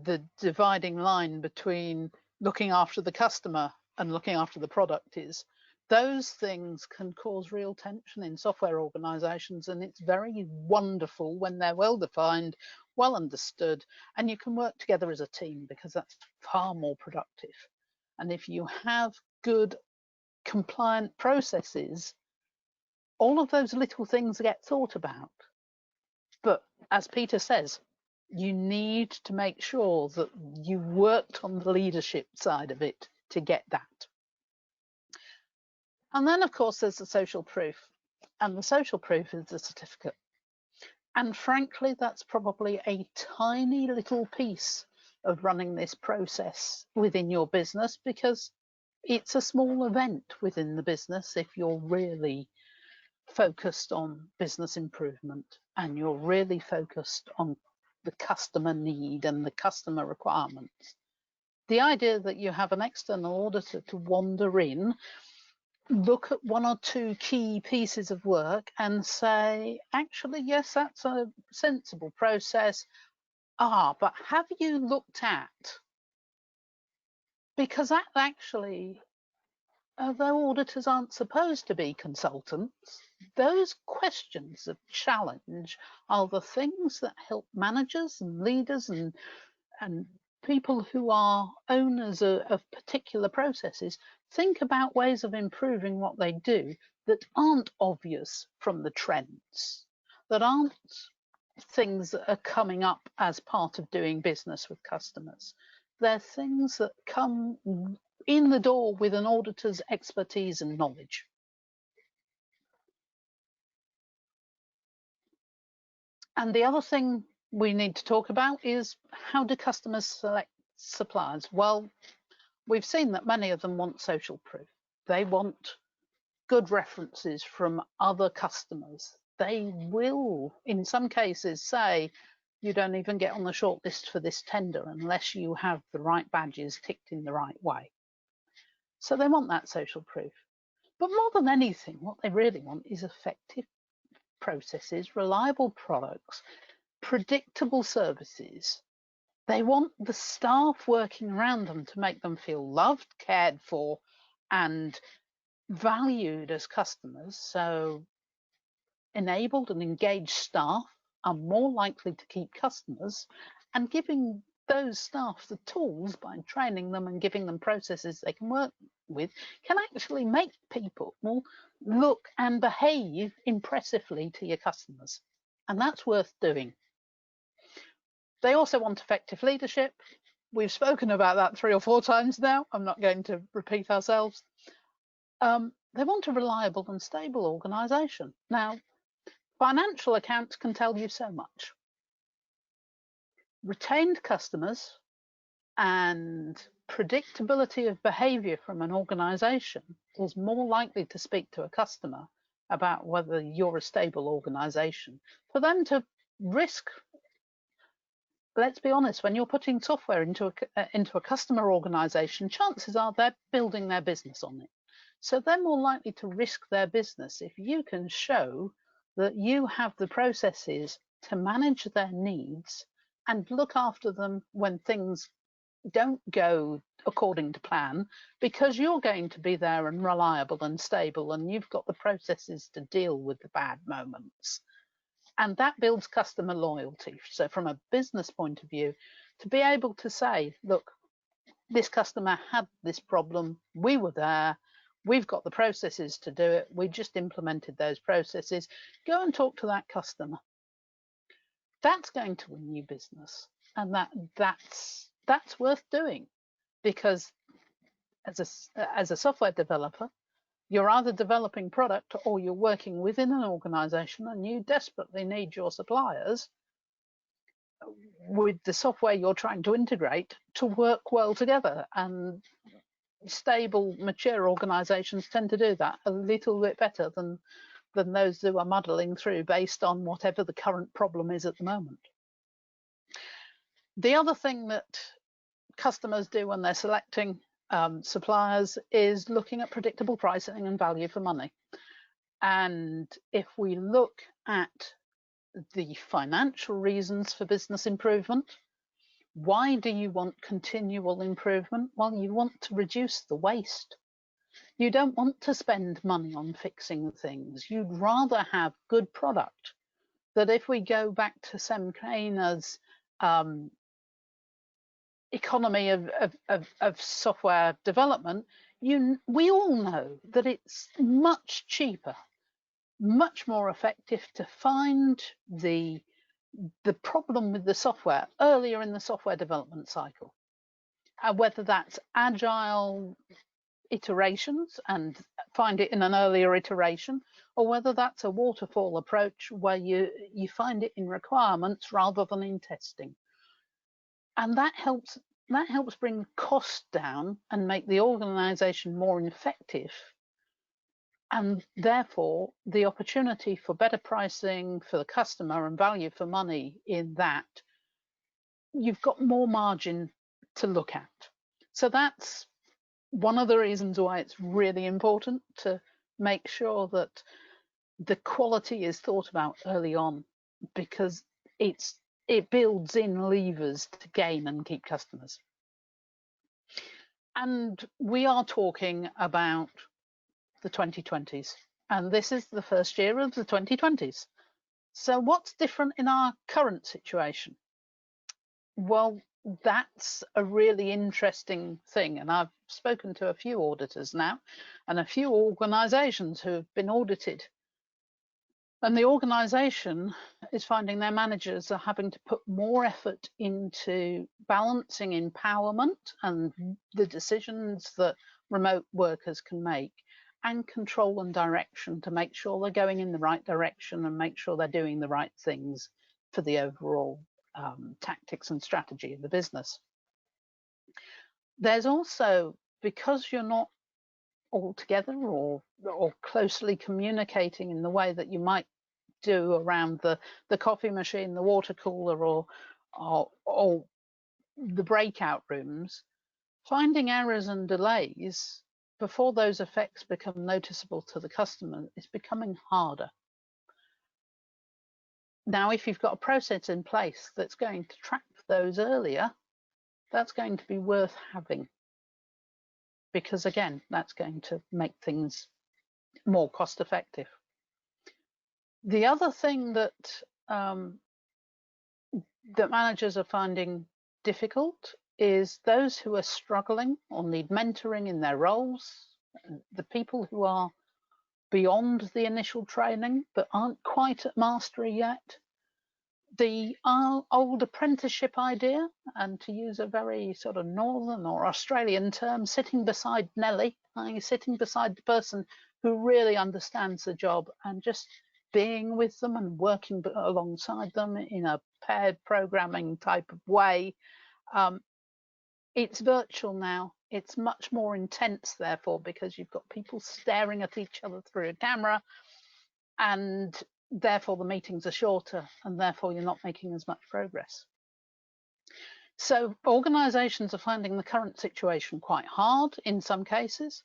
[SPEAKER 4] the dividing line between looking after the customer and looking after the product is. Those things can cause real tension in software organizations, and it's very wonderful when they're well defined, well understood, and you can work together as a team, because that's far more productive. And if you have good compliant processes, all of those little things get thought about. But as Peter says, you need to make sure that you worked on the leadership side of it to get that. And then, of course, there's the social proof. And the social proof is the certificate. And frankly, that's probably a tiny little piece of running this process within your business, because it's a small event within the business if you're really focused on business improvement and you're really focused on the customer need and the customer requirements. The idea that you have an external auditor to wander in, look at one or two key pieces of work and say, actually, yes, that's a sensible process. But have you looked at? Because that actually, although auditors aren't supposed to be consultants, those questions of challenge are the things that help managers and leaders and people who are owners of particular processes think about ways of improving what they do that aren't obvious from the trends, that aren't things that are coming up as part of doing business with customers. They're things that come in the door with an auditor's expertise and knowledge. And the other thing we need to talk about is, how do customers select suppliers? Well, we've seen that many of them want social proof. They want good references from other customers. They will, in some cases, say, you don't even get on the shortlist for this tender unless you have the right badges ticked in the right way. So they want that social proof. But more than anything, what they really want is effective processes, reliable products, predictable services. They want the staff working around them to make them feel loved, cared for, and valued as customers. So enabled and engaged staff are more likely to keep customers, and giving those staff the tools by training them and giving them processes they can work with can actually make people look and behave impressively to your customers. And that's worth doing. They also want effective leadership. We've spoken about that 3 or 4 times now. I'm not going to repeat ourselves. They want a reliable and stable organisation. Now, financial accounts can tell you so much. Retained customers and predictability of behaviour from an organisation is more likely to speak to a customer about whether you're a stable organisation. For them to risk, let's be honest, when you're putting software into a customer organisation, chances are they're building their business on it. So they're more likely to risk their business if you can show that you have the processes to manage their needs and look after them when things don't go according to plan, because you're going to be there and reliable and stable, and you've got the processes to deal with the bad moments. And that builds customer loyalty. So from a business point of view, to be able to say, look, this customer had this problem, we were there, we've got the processes to do it, we just implemented those processes, go and talk to that customer. That's going to win you business. and that's worth doing, because as a software developer, you're either developing product or you're working within an organization and you desperately need your suppliers with the software you're trying to integrate to work well together. And stable, mature organizations tend to do that a little bit better than those who are muddling through based on whatever the current problem is at the moment. The other thing that customers do when they're selecting suppliers is looking at predictable pricing and value for money. And if we look at the financial reasons for business improvement, why do you want continual improvement? Well, you want to reduce the waste. You don't want to spend money on fixing things. You'd rather have good product. That if we go back to Sam Kraner's economy of software development, we all know that it's much cheaper, much more effective to find the problem with the software earlier in the software development cycle, whether that's agile iterations and find it in an earlier iteration, or whether that's a waterfall approach where you find it in requirements rather than in testing. And that helps bring cost down and make the organization more effective. And therefore, the opportunity for better pricing for the customer and value for money in that, you've got more margin to look at. So that's one of the reasons why it's really important to make sure that the quality is thought about early on, because it builds in levers to gain and keep customers. And we are talking about the 2020s, and this is the first year of the 2020s. So what's different in our current situation? Well, that's a really interesting thing, and I've spoken to a few auditors now and a few organizations who have been audited. And the organization is finding their managers are having to put more effort into balancing empowerment and the decisions that remote workers can make, and control and direction to make sure they're going in the right direction and make sure they're doing the right things for the overall tactics and strategy of the business. There's also, because you're not all together or closely communicating in the way that you might do around the coffee machine, the water cooler, or the breakout rooms, finding errors and delays before those effects become noticeable to the customer is becoming harder. Now, if you've got a process in place that's going to track those earlier, that's going to be worth having, because again, that's going to make things more cost effective. The other thing that that managers are finding difficult is those who are struggling or need mentoring in their roles, the people who are beyond the initial training but aren't quite at mastery yet. The old apprenticeship idea, and to use a very sort of northern or Australian term, sitting beside Nelly, sitting beside the person who really understands the job and just being with them and working alongside them in a paired programming type of way. It's virtual now. It's much more intense, therefore, because you've got people staring at each other through a camera, and therefore the meetings are shorter, and therefore you're not making as much progress. So organizations are finding the current situation quite hard in some cases,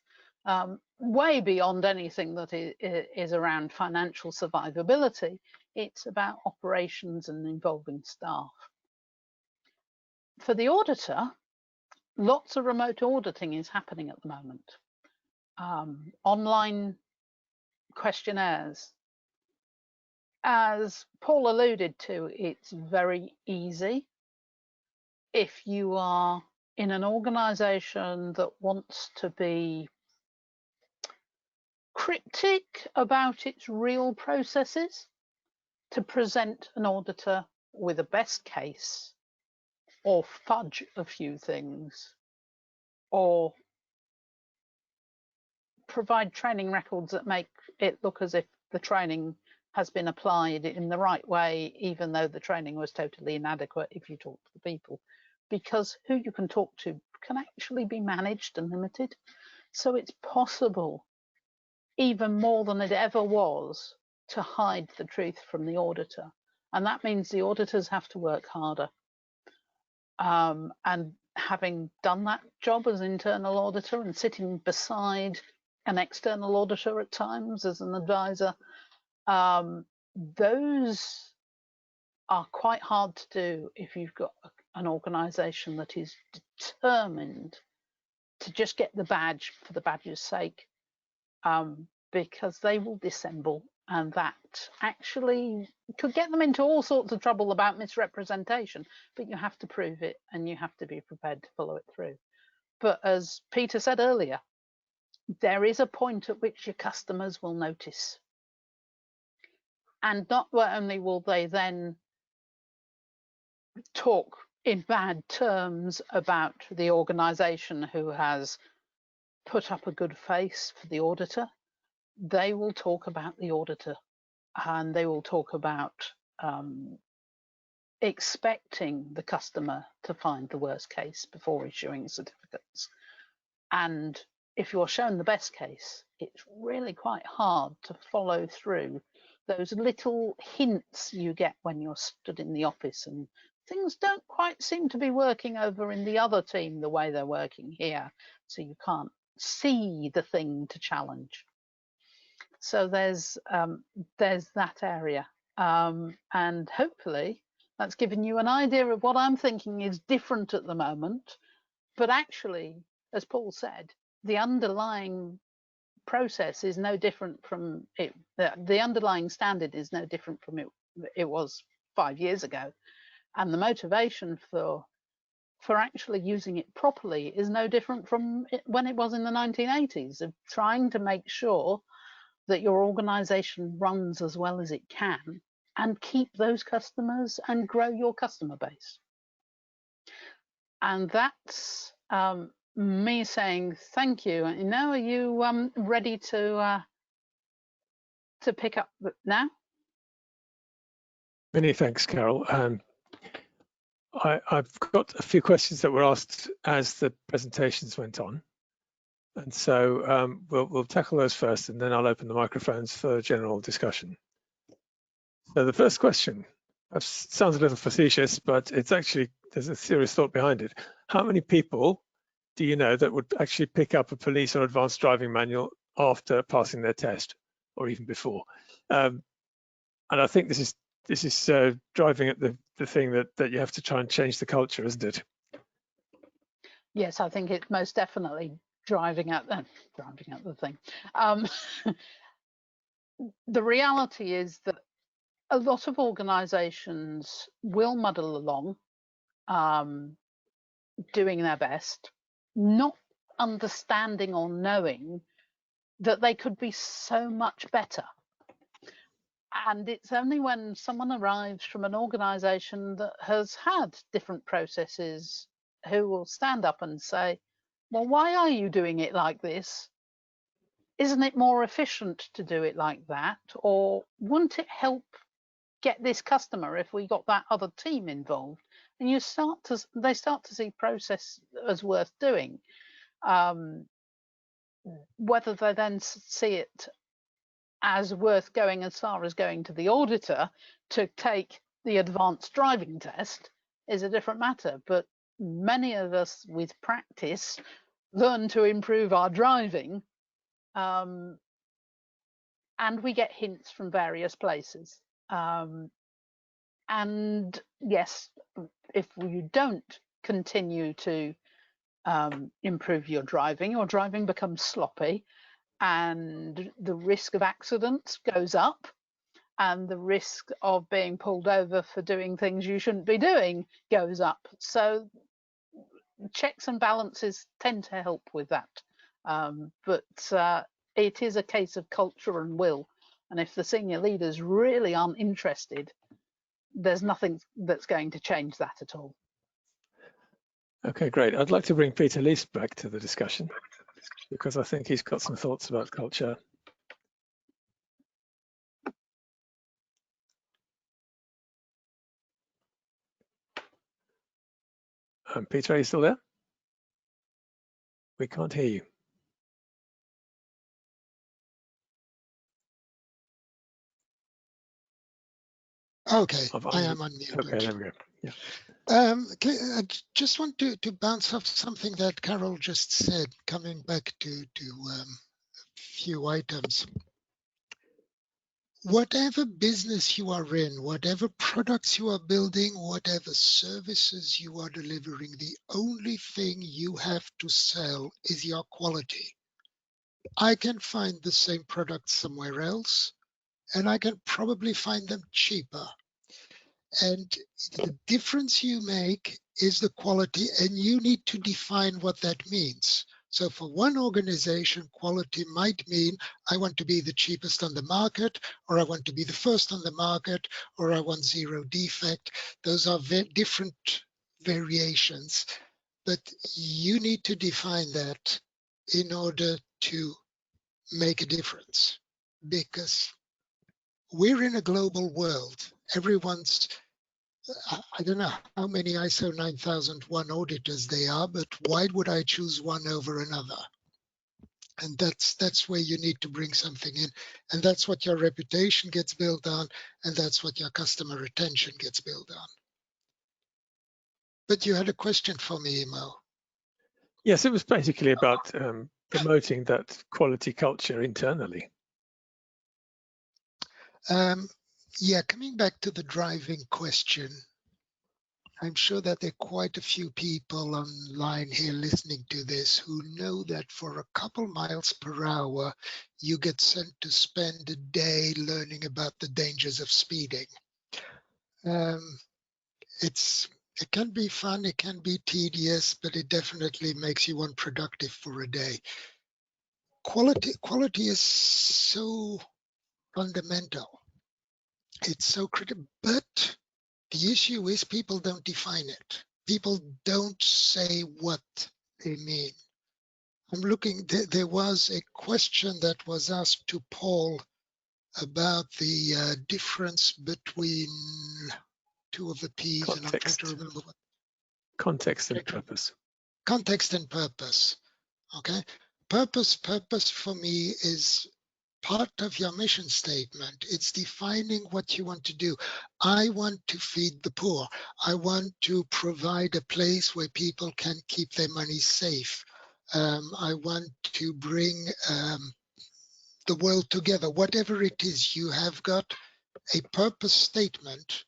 [SPEAKER 4] way beyond anything that is around financial survivability. It's about operations and involving staff. For the auditor, lots of remote auditing is happening at the moment. Online questionnaires. As Paul alluded to, it's very easy. If you are in an organization that wants to be cryptic about its real processes, to present an auditor with a best case or fudge a few things, or provide training records that make it look as if the training has been applied in the right way, even though the training was totally inadequate if you talk to the people, because who you can talk to can actually be managed and limited. So it's possible, even more than it ever was, to hide the truth from the auditor. And that means the auditors have to work harder. And having done that job as internal auditor and sitting beside an external auditor at times as an advisor, those are quite hard to do if you've got an organisation that is determined to just get the badge for the badge's sake, because they will dissemble, and that actually could get them into all sorts of trouble about misrepresentation, but you have to prove it and you have to be prepared to follow it through. But as Peter said earlier, there is a point at which your customers will notice. And not only will they then talk in bad terms about the organisation who has put up a good face for the auditor, they will talk about the auditor, and they will talk about expecting the customer to find the worst case before issuing certificates. And if you're shown the best case, it's really quite hard to follow through those little hints you get when you're stood in the office and things don't quite seem to be working over in the other team the way they're working here, so you can't see the thing to challenge. So there's that area, and hopefully that's given you an idea of what I'm thinking is different at the moment. But actually, as Paul said, the underlying process is no different from it. The underlying standard is no different from it was 5 years ago, and the motivation for actually using it properly is no different from when it was in the 1980s, of trying to make sure that your organization runs as well as it can and keep those customers and grow your customer base. And that's me saying thank you. And now, are you ready to pick up now?
[SPEAKER 1] Many thanks, Carol. I've got a few questions that were asked as the presentations went on. And so we'll tackle those first, and then I'll open the microphones for general discussion. So the first question sounds a little facetious, but it's actually, there's a serious thought behind it. How many people do you know that would actually pick up a police or advanced driving manual after passing their test, or even before? And I think this is driving at the thing that you have to try and change the culture, isn't it?
[SPEAKER 4] Yes, I think it's most definitely driving at the thing. The reality is that a lot of organizations will muddle along, doing their best, not understanding or knowing that they could be so much better. And it's only when someone arrives from an organization that has had different processes who will stand up and say, well, why are you doing it like this? Isn't it more efficient to do it like that? Or wouldn't it help get this customer if we got that other team involved? And they start to see process as worth doing. Whether they then see it as worth going as far as going to the auditor to take the advanced driving test is a different matter. But many of us with practice learn to improve our driving, and we get hints from various places. And yes, if you don't continue to improve your driving becomes sloppy, and the risk of accidents goes up, and the risk of being pulled over for doing things you shouldn't be doing goes up. So checks and balances tend to help with that. But it is a case of culture and will. And if the senior leaders really aren't interested, there's nothing that's going to change that at all.
[SPEAKER 1] Okay, great. I'd like to bring Peter Leeson back to the discussion because I think he's got some thoughts about culture. Peter, are you still there? We can't hear you.
[SPEAKER 2] Okay, I am unmuted.
[SPEAKER 1] Okay, there we go. Yeah.
[SPEAKER 2] I just want to bounce off something that Carol just said, coming back to a few items. Whatever business you are in, whatever products you are building, whatever services you are delivering, the only thing you have to sell is your quality. I can find the same product somewhere else, and I can probably find them cheaper. And the difference you make is the quality, and you need to define what that means. So for one organization, quality might mean I want to be the cheapest on the market, or I want to be the first on the market, or I want zero defect. Those are different variations, but you need to define that in order to make a difference, because we're in a global world. Everyone's, I don't know how many ISO 9001 auditors there are, but why would I choose one over another? And that's where you need to bring something in. And that's what your reputation gets built on, and that's what your customer retention gets built on. But you had a question for me, Mo.
[SPEAKER 1] Yes, it was basically about promoting that quality culture internally.
[SPEAKER 2] Yeah, coming back to the driving question, I'm sure that there are quite a few people online here listening to this who know that for a couple miles per hour, you get sent to spend a day learning about the dangers of speeding. It can be fun, it can be tedious, but it definitely makes you unproductive for a day. Quality is so fundamental. It's so critical, but the issue is people don't define it. People don't say what they mean. I'm looking, there was a question that was asked to Paul about the difference between two of the P's,
[SPEAKER 1] Context.
[SPEAKER 2] and I'm trying to remember what.
[SPEAKER 1] Context and purpose.
[SPEAKER 2] Context and purpose, okay? Purpose for me is part of your mission statement. It's defining what you want to do. I want to feed the poor. I want to provide a place where people can keep their money safe. I want to bring the world together. Whatever it is, you have got a purpose statement,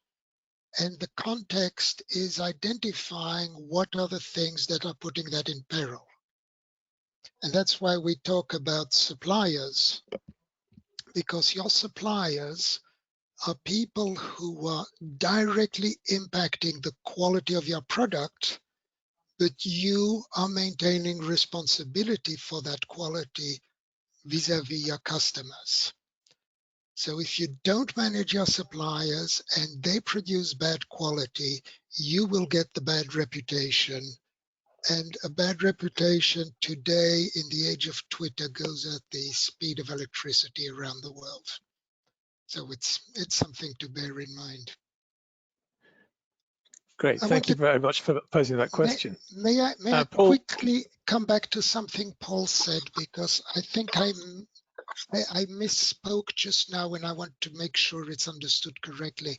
[SPEAKER 2] and the context is identifying what are the things that are putting that in peril. And that's why we talk about suppliers, because your suppliers are people who are directly impacting the quality of your product, but you are maintaining responsibility for that quality vis-a-vis your customers. So if you don't manage your suppliers and they produce bad quality, you will get the bad reputation. And a bad reputation today in the age of Twitter goes at the speed of electricity around the world. So it's something to bear in mind.
[SPEAKER 1] Great. Thank you very much for posing that question.
[SPEAKER 2] May I
[SPEAKER 1] Paul,
[SPEAKER 2] quickly come back to something Paul said, because I think I misspoke just now, and I want to make sure it's understood correctly.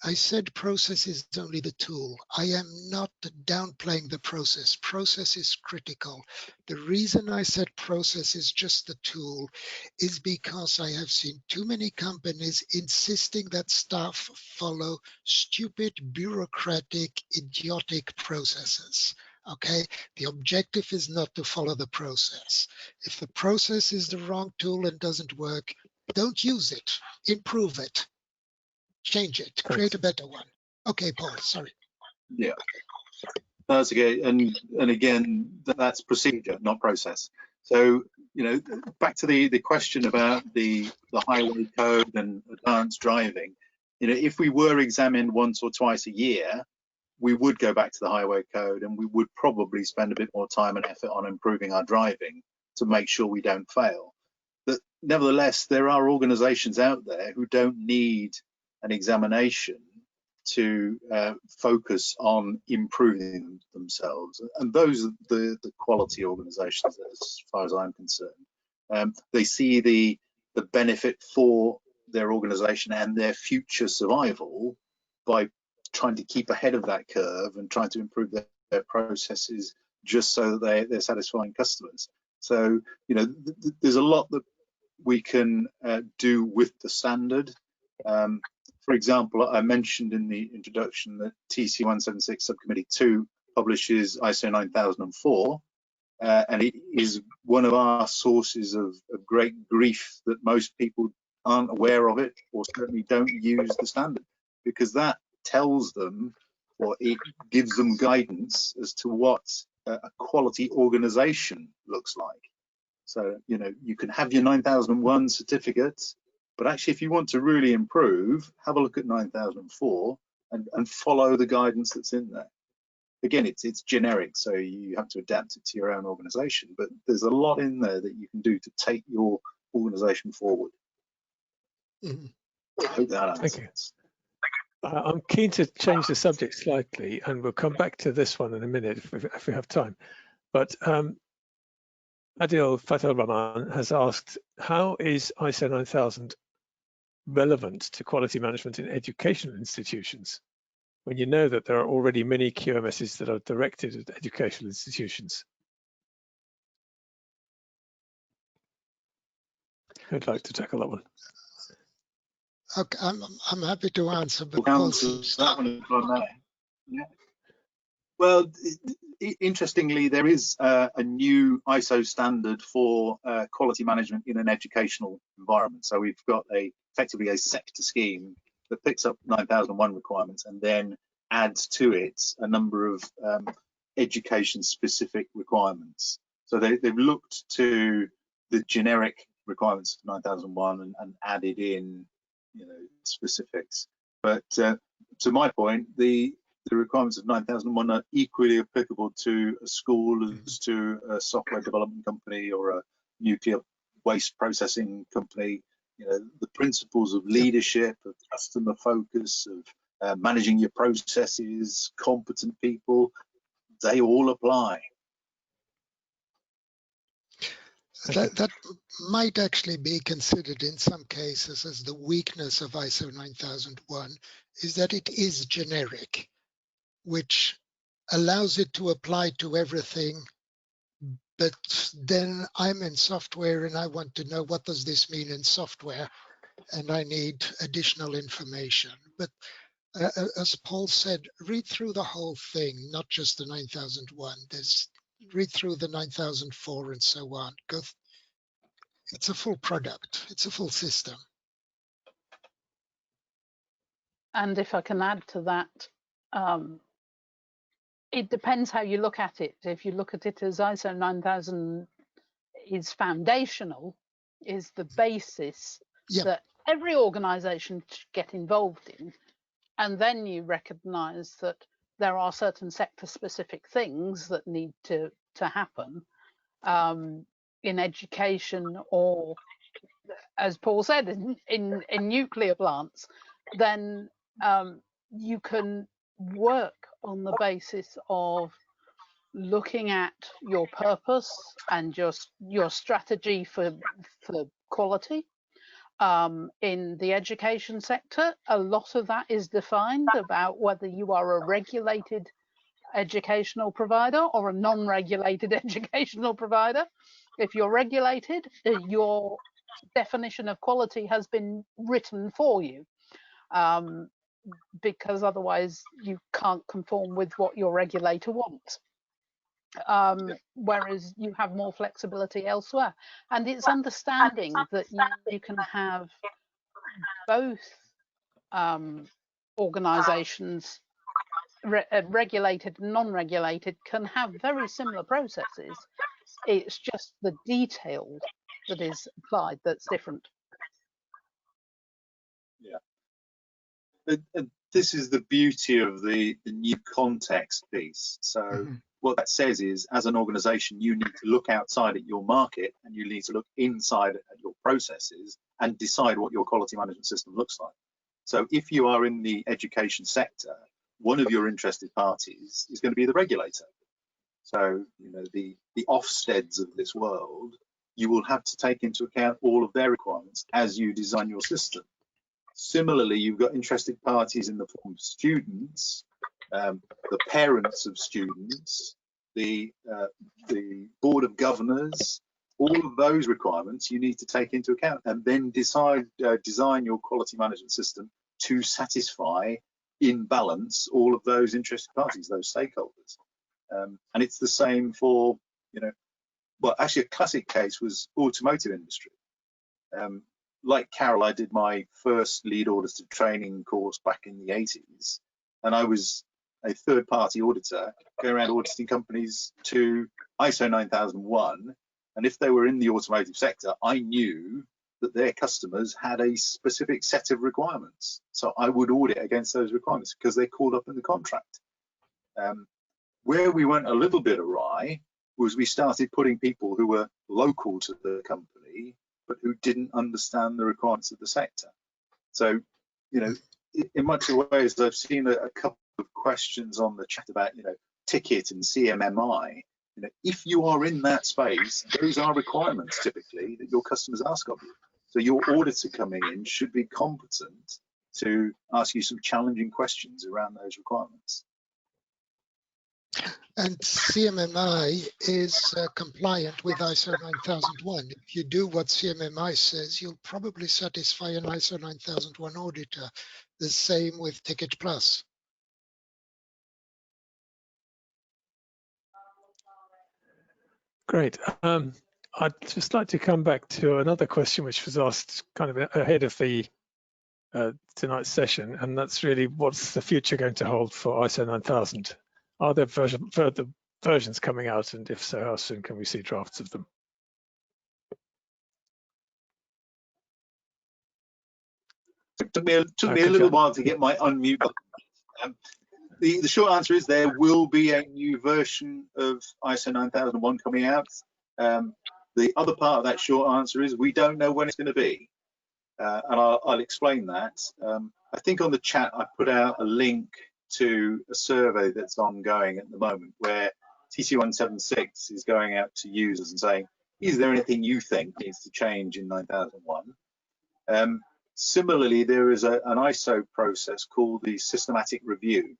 [SPEAKER 2] I said process is only the tool. I am not downplaying the process. Process is critical. The reason I said process is just the tool is because I have seen too many companies insisting that staff follow stupid, bureaucratic, idiotic processes. Okay, the objective is not to follow the process. If the process is the wrong tool and doesn't work, don't use it, improve it, change it, create a better one. Okay, Paul, sorry.
[SPEAKER 3] Yeah, that's okay. And again, that's procedure, not process. So, you know, back to the question about the highway code and advanced driving, you know, if we were examined once or twice a year, we would go back to the highway code, and we would probably spend a bit more time and effort on improving our driving to make sure we don't fail. But nevertheless, there are organisations out there who don't need an examination to focus on improving themselves, and those are the quality organisations, as far as I'm concerned. They see the benefit for their organisation and their future survival by trying to keep ahead of that curve and trying to improve their processes just so that they're satisfying customers. So, you know, there's a lot that we can do with the standard. For example, I mentioned in the introduction that TC 176 Subcommittee 2 publishes ISO 9004, and it is one of our sources of great grief that most people aren't aware of it, or certainly don't use the standard, because that tells them, or it gives them guidance as to what a quality organization looks like. So, you know, you can have your 9001 certificate, but actually if you want to really improve, have a look at 9004 and follow the guidance that's in there. Again, it's generic, so you have to adapt it to your own organization, but there's a lot in there that you can do to take your organization forward.
[SPEAKER 2] Mm-hmm.
[SPEAKER 3] I hope that answers.
[SPEAKER 1] Thank you. I'm keen to change the subject slightly, and we'll come back to this one in a minute if we have time. But Adil Fatal Rahman has asked, how is ISO 9000 relevant to quality management in educational institutions, when you know that there are already many QMSs that are directed at educational institutions? Who'd like to tackle that one?
[SPEAKER 2] Okay, I'm happy to answer, but
[SPEAKER 3] We'll
[SPEAKER 2] Paul
[SPEAKER 3] answer
[SPEAKER 2] seems
[SPEAKER 3] that one if I may. Yeah. Well, interestingly, there is a new ISO standard for quality management in an educational environment. So we've got effectively a sector scheme that picks up 9001 requirements and then adds to it a number of education-specific requirements. So they've looked to the generic requirements of 9001 and added in, you know, specifics. But to my point, the requirements of 9001 are equally applicable to a school as to a software development company or a nuclear waste processing company. You know, the principles of leadership, of customer focus, of managing your processes, competent people, they all apply.
[SPEAKER 2] that might actually be considered in some cases as the weakness of ISO 9001, is that it is generic, which allows it to apply to everything. But then I'm in software and I want to know, what does this mean in software? And I need additional information. But as Paul said, read through the whole thing, not just the 9001. Read through the 9004 and so on. It's a full product. It's a full system.
[SPEAKER 4] And if I can add to that, it depends how you look at it. If you look at it as ISO 9000 is foundational, is the basis that every organization should get involved in, and then you recognize that there are certain sector specific things that need to happen in education, or as Paul said, in nuclear plants, then you can work on the basis of looking at your purpose and your strategy for quality. In the education sector, a lot of that is defined about whether you are a regulated educational provider or a non-regulated educational provider. If you're regulated, your definition of quality has been written for you, because otherwise you can't conform with what your regulator wants. Whereas you have more flexibility elsewhere. And it's understanding that you can have both organizations, regulated and non-regulated, can have very similar processes. It's just the detail that is applied that's different.
[SPEAKER 3] Yeah. this is the beauty of the new context piece. So what that says is, as an organization, you need to look outside at your market and you need to look inside at your processes and decide what your quality management system looks like. So if you are in the education sector, one of your interested parties is going to be the regulator. So, you know, the Ofsteds of this world, you will have to take into account all of their requirements as you design your system. Similarly, you've got interested parties in the form of students, the parents of students, the board of governors. All of those requirements you need to take into account and then design your quality management system to satisfy, in balance, all of those interested parties, those stakeholders. And it's the same for, you know, well, actually a classic case was automotive industry. Like Carol, I did my first lead auditor training course back in the 80s, and I was a third-party auditor going around auditing companies to ISO 9001, and if they were in the automotive sector, I knew that their customers had a specific set of requirements. So I would audit against those requirements because they're called up in the contract. Where we went a little bit awry was we started putting people who were local to the company but who didn't understand the requirements of the sector. So, you know, in much of ways, I've seen a couple of questions on the chat about, you know, ticket and CMMI. You know, if you are in that space, those are requirements typically that your customers ask of you. So your auditor coming in should be competent to ask you some challenging questions around those requirements.
[SPEAKER 2] And CMMI is compliant with ISO 9001. If you do what CMMI says, you'll probably satisfy an ISO 9001 auditor. The same with Ticket Plus.
[SPEAKER 1] Great. I'd just like to come back to another question which was asked kind of ahead of the tonight's session, and that's really what's the future going to hold for ISO 9000? Are there further versions coming out, and if so, how soon can we see drafts of them?
[SPEAKER 3] It took me a little while to get my unmute button. The short answer is there will be a new version of ISO 9001 coming out. The other part of that short answer is we don't know when it's going to be, and I'll explain that. I think on the chat I put out a link to a survey that's ongoing at the moment where TC176 is going out to users and saying, is there anything you think needs to change in 9001? Similarly, there is an ISO process called the systematic review,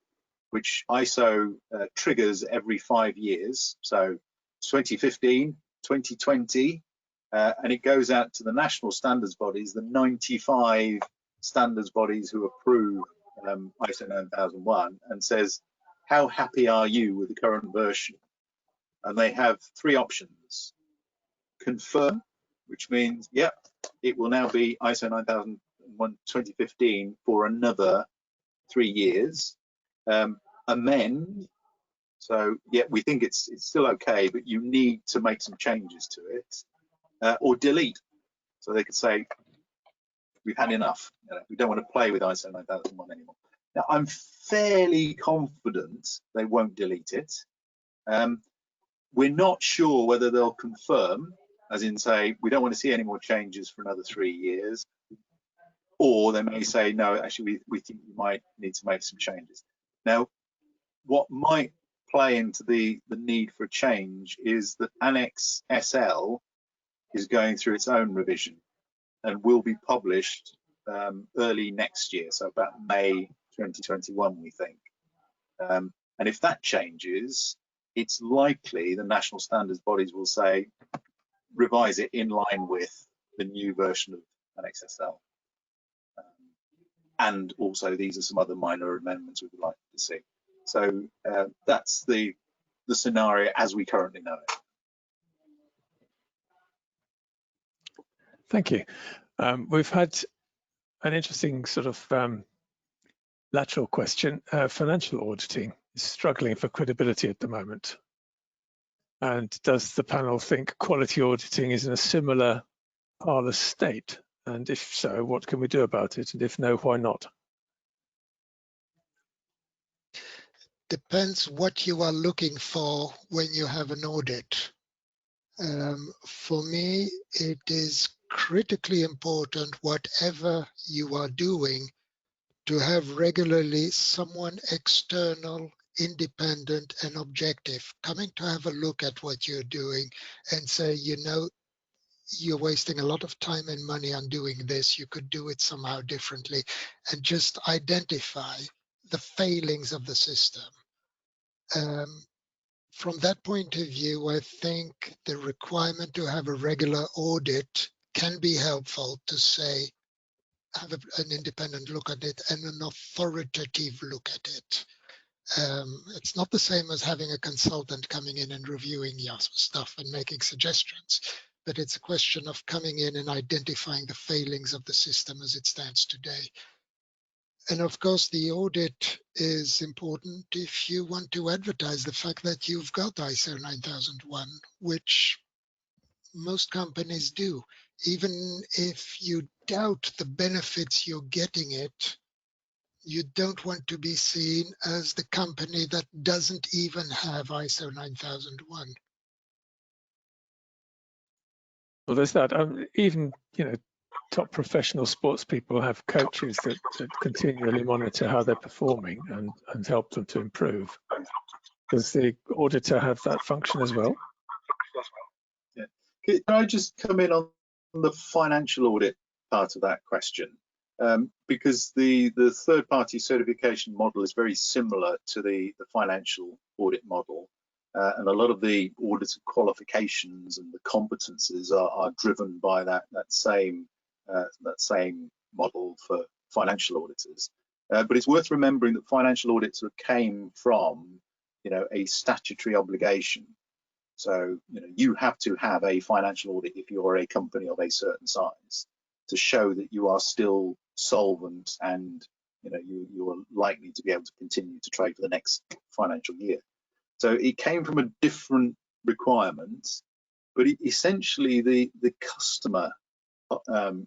[SPEAKER 3] which ISO triggers every 5 years. So 2015, 2020, and it goes out to the national standards bodies, the 95 standards bodies who approve ISO 9001, and says, how happy are you with the current version? And they have 3 options. Confirm, which means, yep, it will now be ISO 9001 2015 for another 3 years. Amend, so yeah, we think it's still okay, but you need to make some changes to it, or delete. So they could say, we've had enough. You know, we don't want to play with ISO 9001 anymore. Now, I'm fairly confident they won't delete it. We're not sure whether they'll confirm, as in say, we don't want to see any more changes for another 3 years, or they may say, no, actually, we think you might need to make some changes. Now, what might play into the need for change is that Annex SL is going through its own revision and will be published early next year, so about May 2021, we think. And if that changes, it's likely the national standards bodies will say, revise it in line with the new version of Annex SL. And also, these are some other minor amendments we would like to see. So that's the scenario as we currently know it.
[SPEAKER 1] Thank you. We've had an interesting sort of lateral question. Financial auditing is struggling for credibility at the moment. And does the panel think quality auditing is in a similar parlous state? And if so, what can we do about it? And if no, why not?
[SPEAKER 2] depends what you are looking for when you have an audit. For me, it is critically important, whatever you are doing, to have regularly someone external, independent and objective coming to have a look at what you're doing and say, you know, you're wasting a lot of time and money on doing this. You could do it somehow differently, and just identify the failings of the system. From that point of view, I think the requirement to have a regular audit can be helpful to say, have an independent look at it and an authoritative look at it. It's not the same as having a consultant coming in and reviewing your stuff and making suggestions, but it's a question of coming in and identifying the failings of the system as it stands today. And of course, the audit is important if you want to advertise the fact that you've got ISO 9001, which most companies do. Even if you doubt the benefits you're getting it, you don't want to be seen as the company that doesn't even have ISO 9001.
[SPEAKER 1] Well, there's that. Even, you know, top professional sports people have coaches that continually monitor how they're performing and help them to improve. Does the auditor have that function as well?
[SPEAKER 3] Yeah. Can I just come in on the financial audit part of that question? Because the third-party certification model is very similar to the financial audit model. And a lot of the auditor qualifications and the competences are driven by that same model for financial auditors. But it's worth remembering that financial audits sort of came from, you know, a statutory obligation. So, you know, you have to have a financial audit if you're a company of a certain size to show that you are still solvent and, you know, you are likely to be able to continue to trade for the next financial year. So it came from a different requirement, but essentially the customer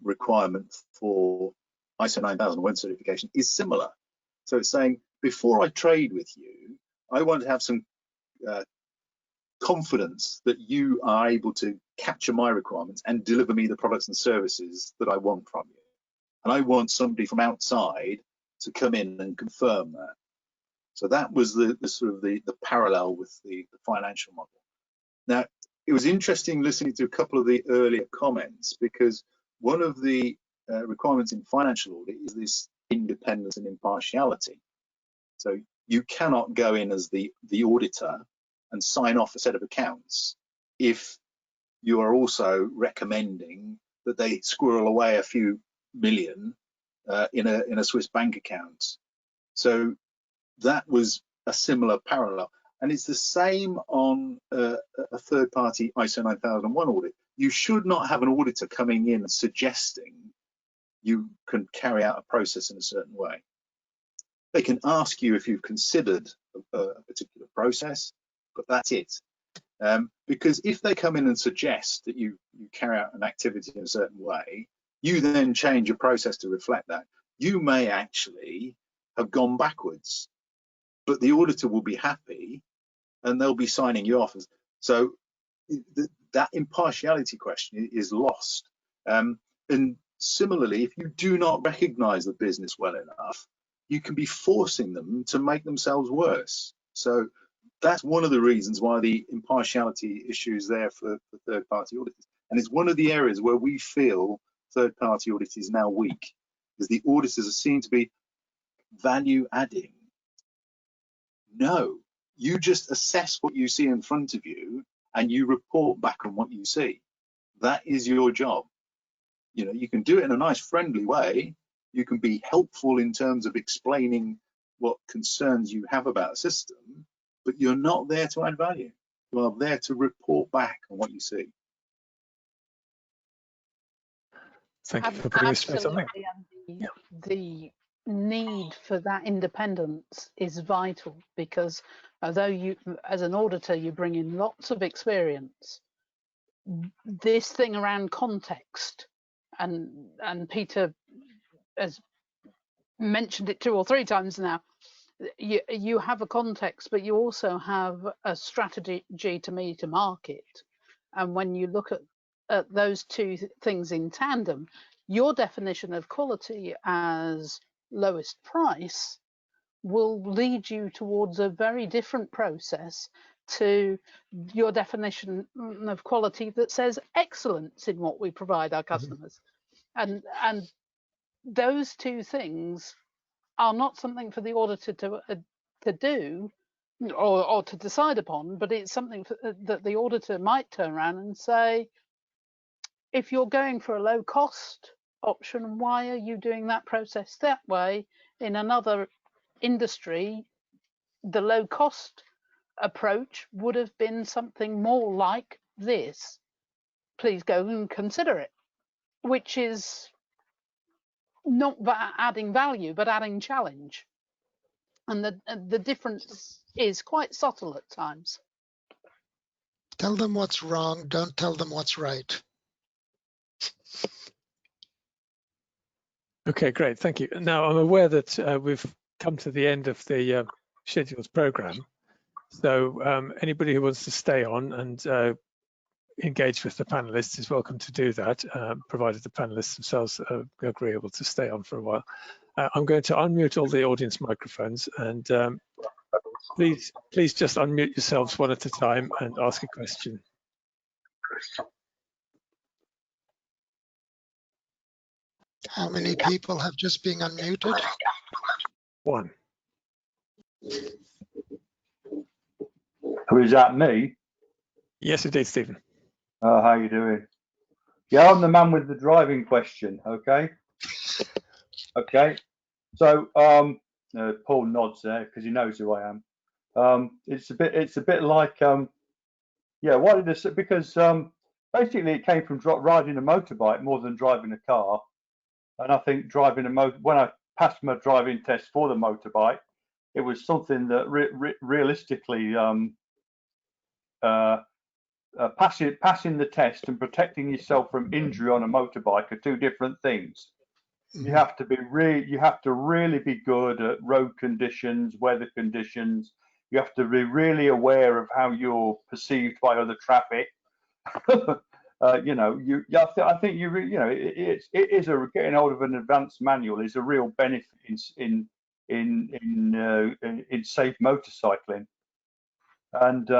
[SPEAKER 3] requirement for ISO 9001 certification is similar. So it's saying, before I trade with you, I want to have some confidence that you are able to capture my requirements and deliver me the products and services that I want from you. And I want somebody from outside to come in and confirm that. So that was the sort of the parallel with the financial model. Now, it was interesting listening to a couple of the earlier comments, because one of the requirements in financial audit is this independence and impartiality. So you cannot go in as the auditor and sign off a set of accounts if you are also recommending that they squirrel away a few million in a Swiss bank account. So that was a similar parallel. And it's the same on a third-party ISO 9001 audit. You should not have an auditor coming in and suggesting you can carry out a process in a certain way. They can ask you if you've considered a particular process, but that's it. Because if they come in and suggest that you carry out an activity in a certain way, you then change your process to reflect that, you may actually have gone backwards, but the auditor will be happy and they'll be signing you off. So that impartiality question is lost. And similarly, if you do not recognize the business well enough, you can be forcing them to make themselves worse. So that's one of the reasons why the impartiality issue is there for third-party auditors. And it's one of the areas where we feel third-party audit is now weak, because the auditors are seen to be value adding. No, you just assess what you see in front of you and you report back on what you see. That is your job. You know, you can do it in a nice friendly way. You can be helpful in terms of explaining what concerns you have about a system, but you're not there to add value. You are there to report back on what you see.
[SPEAKER 1] Thank you for putting us straight on that.
[SPEAKER 4] Yeah. The need for that independence is vital, because although you, as an auditor, you bring in lots of experience, this thing around context, and Peter has mentioned it 2 or 3 times now, you have a context, but you also have a strategy to meet a market. And when you look at those two things in tandem, your definition of quality as lowest price will lead you towards a very different process to your definition of quality that says excellence in what we provide our customers. And those two things are not something for the auditor to do or to decide upon, but it's something that the auditor might turn around and say, if you're going for a low cost option, why are you doing that process that way? In another industry, the low cost approach would have been something more like this. Please go and consider it, which is not adding value, but adding challenge. And the difference is quite subtle at times.
[SPEAKER 2] Tell them what's wrong, don't tell them what's right.
[SPEAKER 1] Okay, great, thank you. Now, I'm aware that we've come to the end of the scheduled program. So anybody who wants to stay on and engage with the panelists is welcome to do that, provided the panelists themselves are agreeable to stay on for a while. I'm going to unmute all the audience microphones, and please just unmute yourselves one at a time and ask a question.
[SPEAKER 2] How many people have just been unmuted?
[SPEAKER 1] One.
[SPEAKER 5] Who is that, me?
[SPEAKER 1] Yes, indeed, Stephen.
[SPEAKER 5] How you doing? Yeah, I'm the man with the driving question. Okay. Okay. So, Paul nods there because he knows who I am. It's a bit like, yeah. What did this? Because basically it came from riding a motorbike more than driving a car, and I think driving a when I passed my driving test for the motorbike, it was something that realistically. Passing the test and protecting yourself from injury on a motorbike are two different things. You have to really be good at road conditions, weather conditions. You have to be really aware of how you're perceived by other traffic. You know, I think it is getting hold of an advanced manual is a real benefit in safe motorcycling, and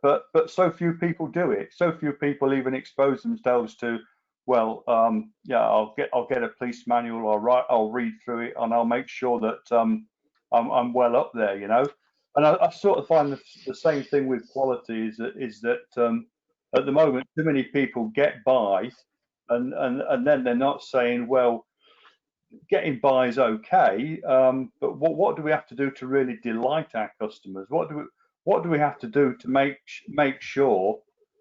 [SPEAKER 5] but so few people do it. So few people even expose themselves to, well, yeah, I'll get a police manual, I'll read through it, and I'll make sure that I'm well up there, you know. And I sort of find the same thing with quality is that at the moment too many people get by, and then they're not saying, well, getting by is okay, but what do we have to do to really delight our customers? What do we have to do to make sure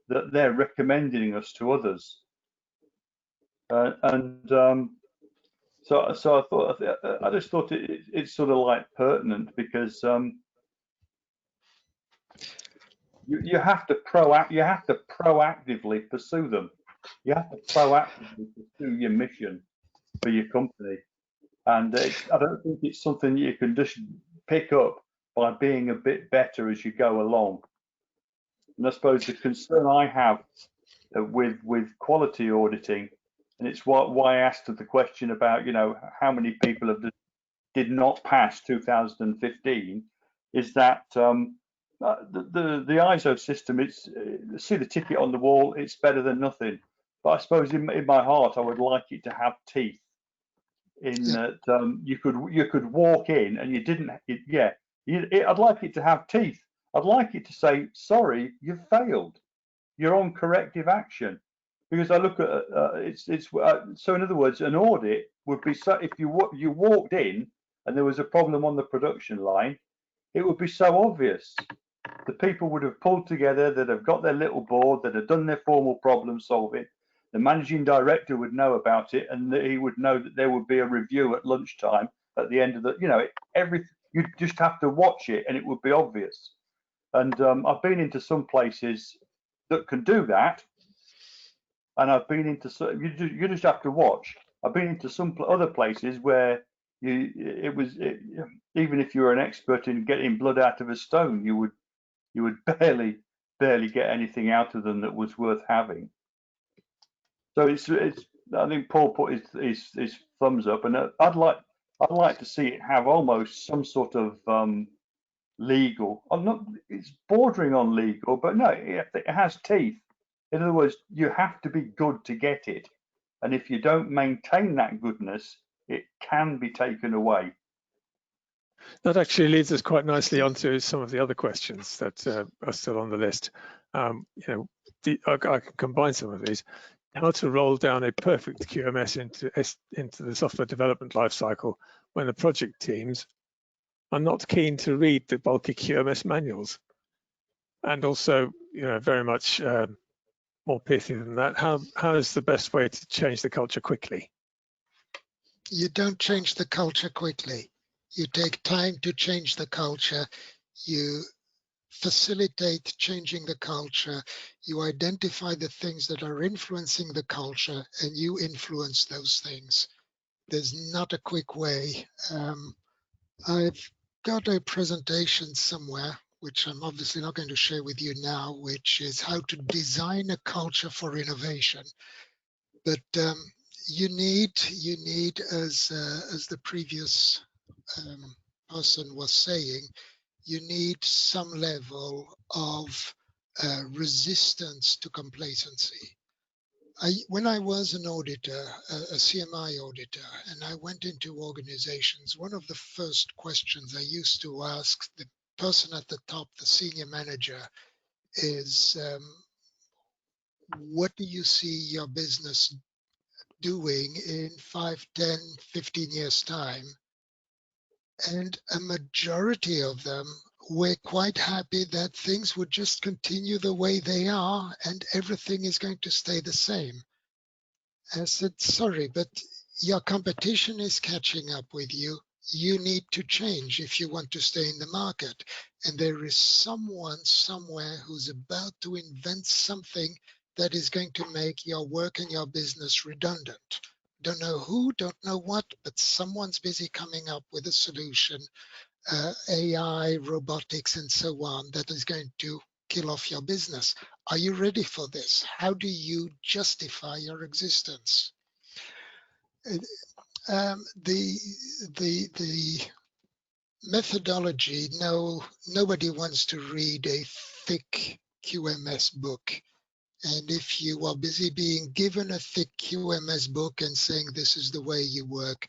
[SPEAKER 5] that they're recommending us to others? So I just thought it's sort of like pertinent because you have to proactively pursue them. You have to proactively pursue your mission for your company, and I don't think it's something you can just pick up by being a bit better as you go along. And I suppose the concern I have with quality auditing, and it's why I asked the question about, you know, how many people did not pass 2015, is that the ISO system, it's see the ticket on the wall, it's better than nothing. But I suppose in my heart, I would like it to have teeth. In that you could walk in and you didn't. I'd like it to have teeth. I'd like it to say, sorry, you've failed. You're on corrective action. Because I look at so in other words, an audit would be so if you walked in and there was a problem on the production line, it would be so obvious. The people would have pulled together, that have got their little board, that have done their formal problem solving. The managing director would know about it, and he would know that there would be a review at lunchtime at the end of the, you know, you just have to watch it and it would be obvious. And I've been into some places that can do that, and I've been into, you just have to watch. I've been into some other places where even if you were an expert in getting blood out of a stone, you would barely get anything out of them that was worth having. So it's I think Paul put his thumbs up, and I'd like to see it have almost some sort of legal, or not, it's bordering on legal, but no, it has teeth. In other words, you have to be good to get it, and if you don't maintain that goodness, it can be taken away.
[SPEAKER 1] That actually leads us quite nicely onto some of the other questions that are still on the list. You know, I can combine some of these. How to roll down a perfect QMS into the software development lifecycle when the project teams are not keen to read the bulky QMS manuals, and also, you know, very much more pithy than that. How is the best way to change the culture quickly?
[SPEAKER 2] You don't change the culture quickly. You take time to change the culture. You facilitate changing the culture. You identify the things that are influencing the culture, and you influence those things. There's not a quick way. I've got a presentation somewhere, which I'm obviously not going to share with you now, which is how to design a culture for innovation. But you need, as the previous person was saying, you need some level of resistance to complacency. When I was an auditor, a CMI auditor, and I went into organizations, one of the first questions I used to ask the person at the top, the senior manager, is what do you see your business doing in 5, 10, 15 years' time? And a majority of them were quite happy that things would just continue the way they are and everything is going to stay the same. I said, sorry, but your competition is catching up with you. You need to change if you want to stay in the market. And there is someone somewhere who's about to invent something that is going to make your work and your business redundant. Don't know who, don't know what, but someone's busy coming up with a solution, AI, robotics, and so on, that is going to kill off your business. Are you ready for this? How do you justify your existence? The methodology, nobody wants to read a thick QMS book. And if you are busy being given a thick QMS book and saying this is the way you work,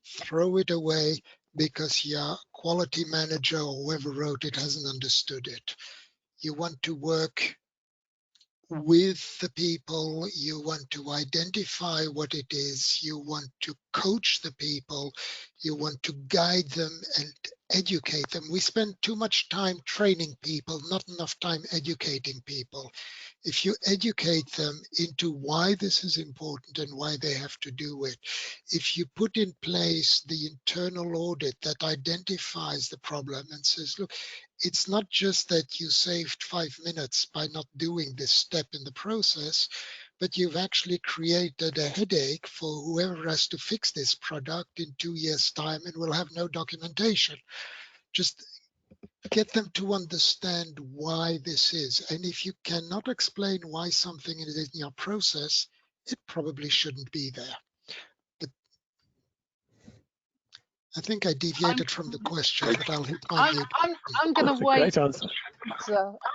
[SPEAKER 2] throw it away because your quality manager or whoever wrote it hasn't understood it. You want to work with the people, you want to identify what it is, you want to coach the people, you want to guide them and educate them. We spend too much time training people, not enough time educating people. If you educate them into why this is important and why they have to do it, if you put in place the internal audit that identifies the problem and says, look, it's not just that you saved 5 minutes by not doing this step in the process, but you've actually created a headache for whoever has to fix this product in 2 years' time and will have no documentation. Just get them to understand why this is. And if you cannot explain why something is in your process, it probably shouldn't be there. But I think I deviated from the question, but I'll hit my mute.
[SPEAKER 4] I'm going to wait
[SPEAKER 1] Great answer.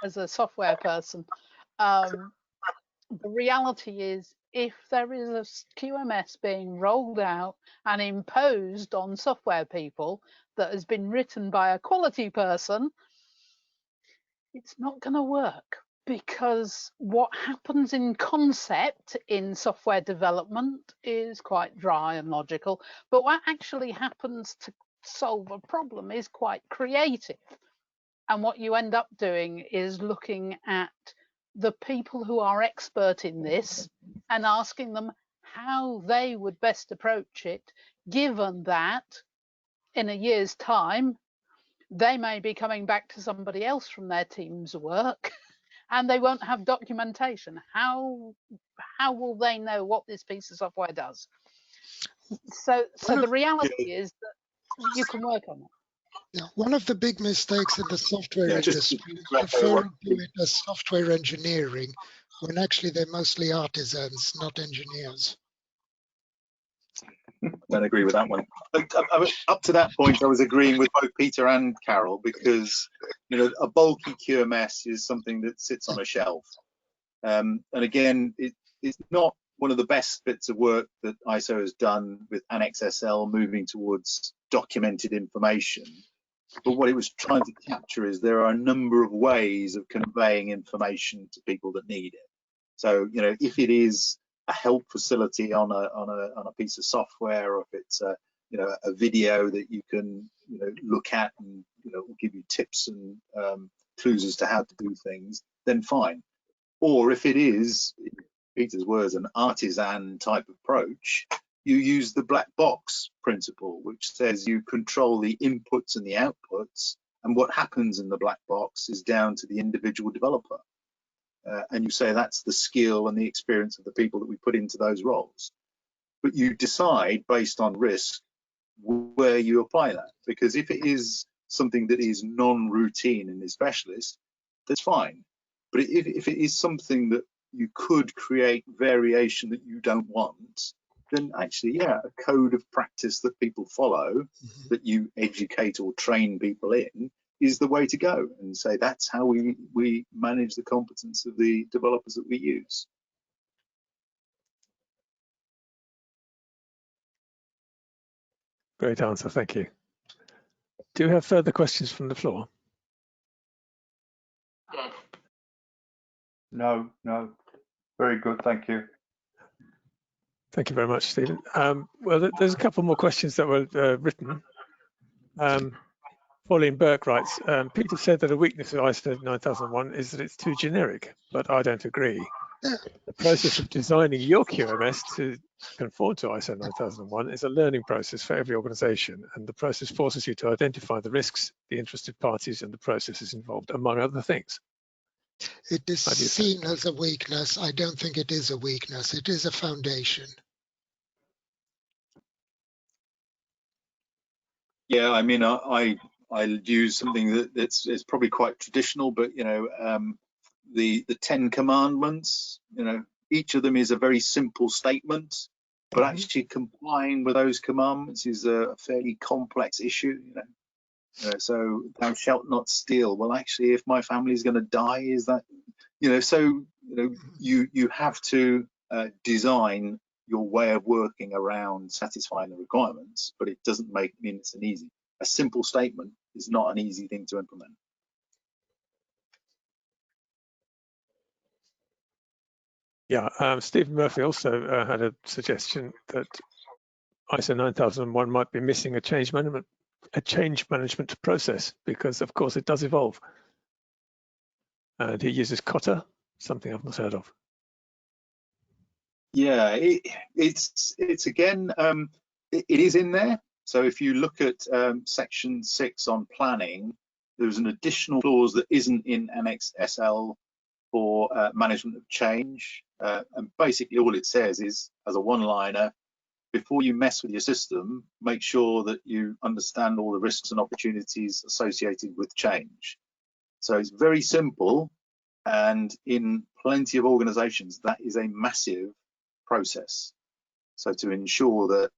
[SPEAKER 4] as a software person. The reality is, if there is a QMS being rolled out and imposed on software people that has been written by a quality person, it's not going to work, because what happens in concept in software development is quite dry and logical, but what actually happens to solve a problem is quite creative. And what you end up doing is looking at the people who are expert in this and asking them how they would best approach it, given that in a year's time, they may be coming back to somebody else from their team's work and they won't have documentation. How will they know what this piece of software does? So the reality is that you can work on it.
[SPEAKER 2] Yeah, one of the big mistakes in the software
[SPEAKER 3] Yeah,
[SPEAKER 2] industry
[SPEAKER 3] just
[SPEAKER 2] is
[SPEAKER 3] to echo
[SPEAKER 2] referring
[SPEAKER 3] what-
[SPEAKER 2] to it as software engineering, when actually they're mostly artisans, not engineers.
[SPEAKER 3] don't agree with that one. Up to that point, I was agreeing with both Peter and Carol, because a bulky QMS is something that sits on a shelf, and again, it's not one of the best bits of work that ISO has done with Annex SL moving towards documented information. But what it was trying to capture is there are a number of ways of conveying information to people that need it. So if it is a help facility on a piece of software, or if it's a video that you can look at and will give you tips and clues as to how to do things, then fine. Or if it is, in Peter's words, an artisan type approach, you use the black box principle, which says you control the inputs and the outputs, and what happens in the black box is down to the individual developer. And you say that's the skill and the experience of the people that we put into those roles. But you decide based on risk where you apply that, because if it is something that is non-routine and is specialist, that's fine. But if it is something that you could create variation that you don't want, then actually, yeah, a code of practice that people follow, that you educate or train people in, is the way to go, and say that's how we manage the competence of the developers that we use.
[SPEAKER 1] Great answer, thank you. Do you have further questions from the floor?
[SPEAKER 5] No. Very good, thank you.
[SPEAKER 1] Thank you very much, Stephen. Well, there's a couple more questions that were written. Pauline Burke writes, Peter said that a weakness of ISO 9001 is that it's too generic, but I don't agree. The process of designing your QMS to conform to ISO 9001 is a learning process for every organization, and the process forces you to identify the risks, the interested parties, and the processes involved, among other things.
[SPEAKER 2] It is seen as a weakness. I don't think it is a weakness. It is a foundation.
[SPEAKER 3] Yeah, I mean, I use something that's probably quite traditional, but the 10 commandments, each of them is a very simple statement, but actually complying with those commandments is a fairly complex issue. So thou shalt not steal. Well, actually, if my family is going to die, is that you have to design your way of working around satisfying the requirements, but it doesn't mean it's an easy. A simple statement is not an easy thing to implement.
[SPEAKER 1] Yeah, Stephen Murphy also had a suggestion that ISO 9001 might be missing a change management process, because of course it does evolve. And he uses Cotter, something I've not heard of.
[SPEAKER 3] Yeah, it's again, it is in there. So if you look at section 6 on planning, there's an additional clause that isn't in Annex SL for management of change. And basically all it says is, as a one-liner, before you mess with your system, make sure that you understand all the risks and opportunities associated with change. So it's very simple, and in plenty of organizations, that is a massive process. So to ensure that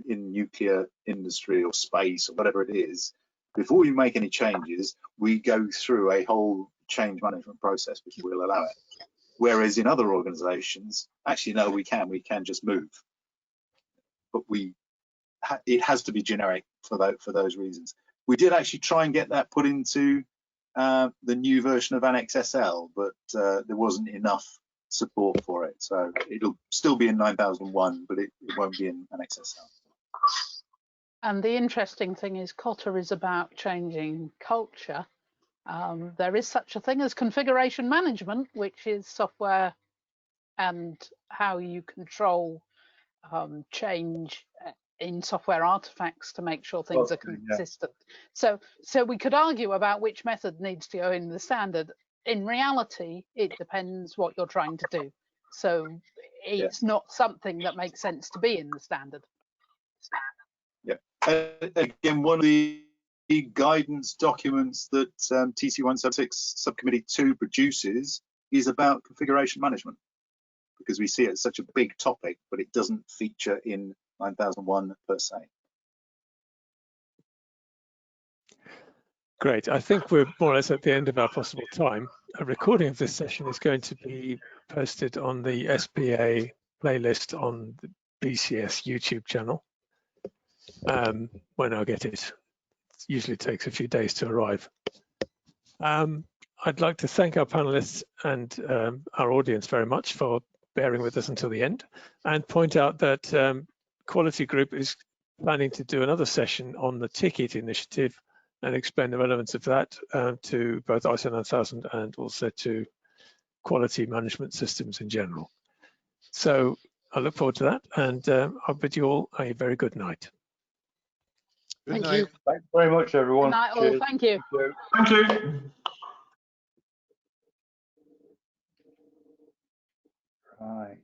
[SPEAKER 3] in nuclear industry or space or whatever it is, before you make any changes, we go through a whole change management process before we'll allow it. Whereas in other organizations, actually no, we can just move, but it has to be generic for those reasons. We did actually try and get that put into the new version of Annex SL, but there wasn't enough support for it. So it'll still be in 9001, but it won't be in Annex SL.
[SPEAKER 4] And the interesting thing is Cotter is about changing culture. There is such a thing as configuration management, which is software and how you control change in software artifacts to make sure things are consistent. Yeah. So we could argue about which method needs to go in the standard. In reality, it depends what you're trying to do. So it's not something that makes sense to be in the standard.
[SPEAKER 3] Yeah, again, one of the guidance documents that TC 176 Subcommittee 2 produces is about configuration management, because we see it as such a big topic, but it doesn't feature in 9001 per se.
[SPEAKER 1] Great. I think we're more or less at the end of our possible time. A recording of this session is going to be posted on the SPA playlist on the BCS YouTube channel when I get it. It usually takes a few days to arrive. I'd like to thank our panelists and our audience very much for bearing with us until the end, and point out that Quality Group is planning to do another session on the ticket initiative and explain the relevance of that to both ISO 9000 and also to quality management systems in general. So I look forward to that, and I'll bid you all a very good night.
[SPEAKER 2] Thank you.
[SPEAKER 5] Thanks very much, everyone.
[SPEAKER 4] Good night, all.
[SPEAKER 5] Cheers.
[SPEAKER 4] Thank you.
[SPEAKER 5] Thank you.
[SPEAKER 6] Thank you.
[SPEAKER 5] Right.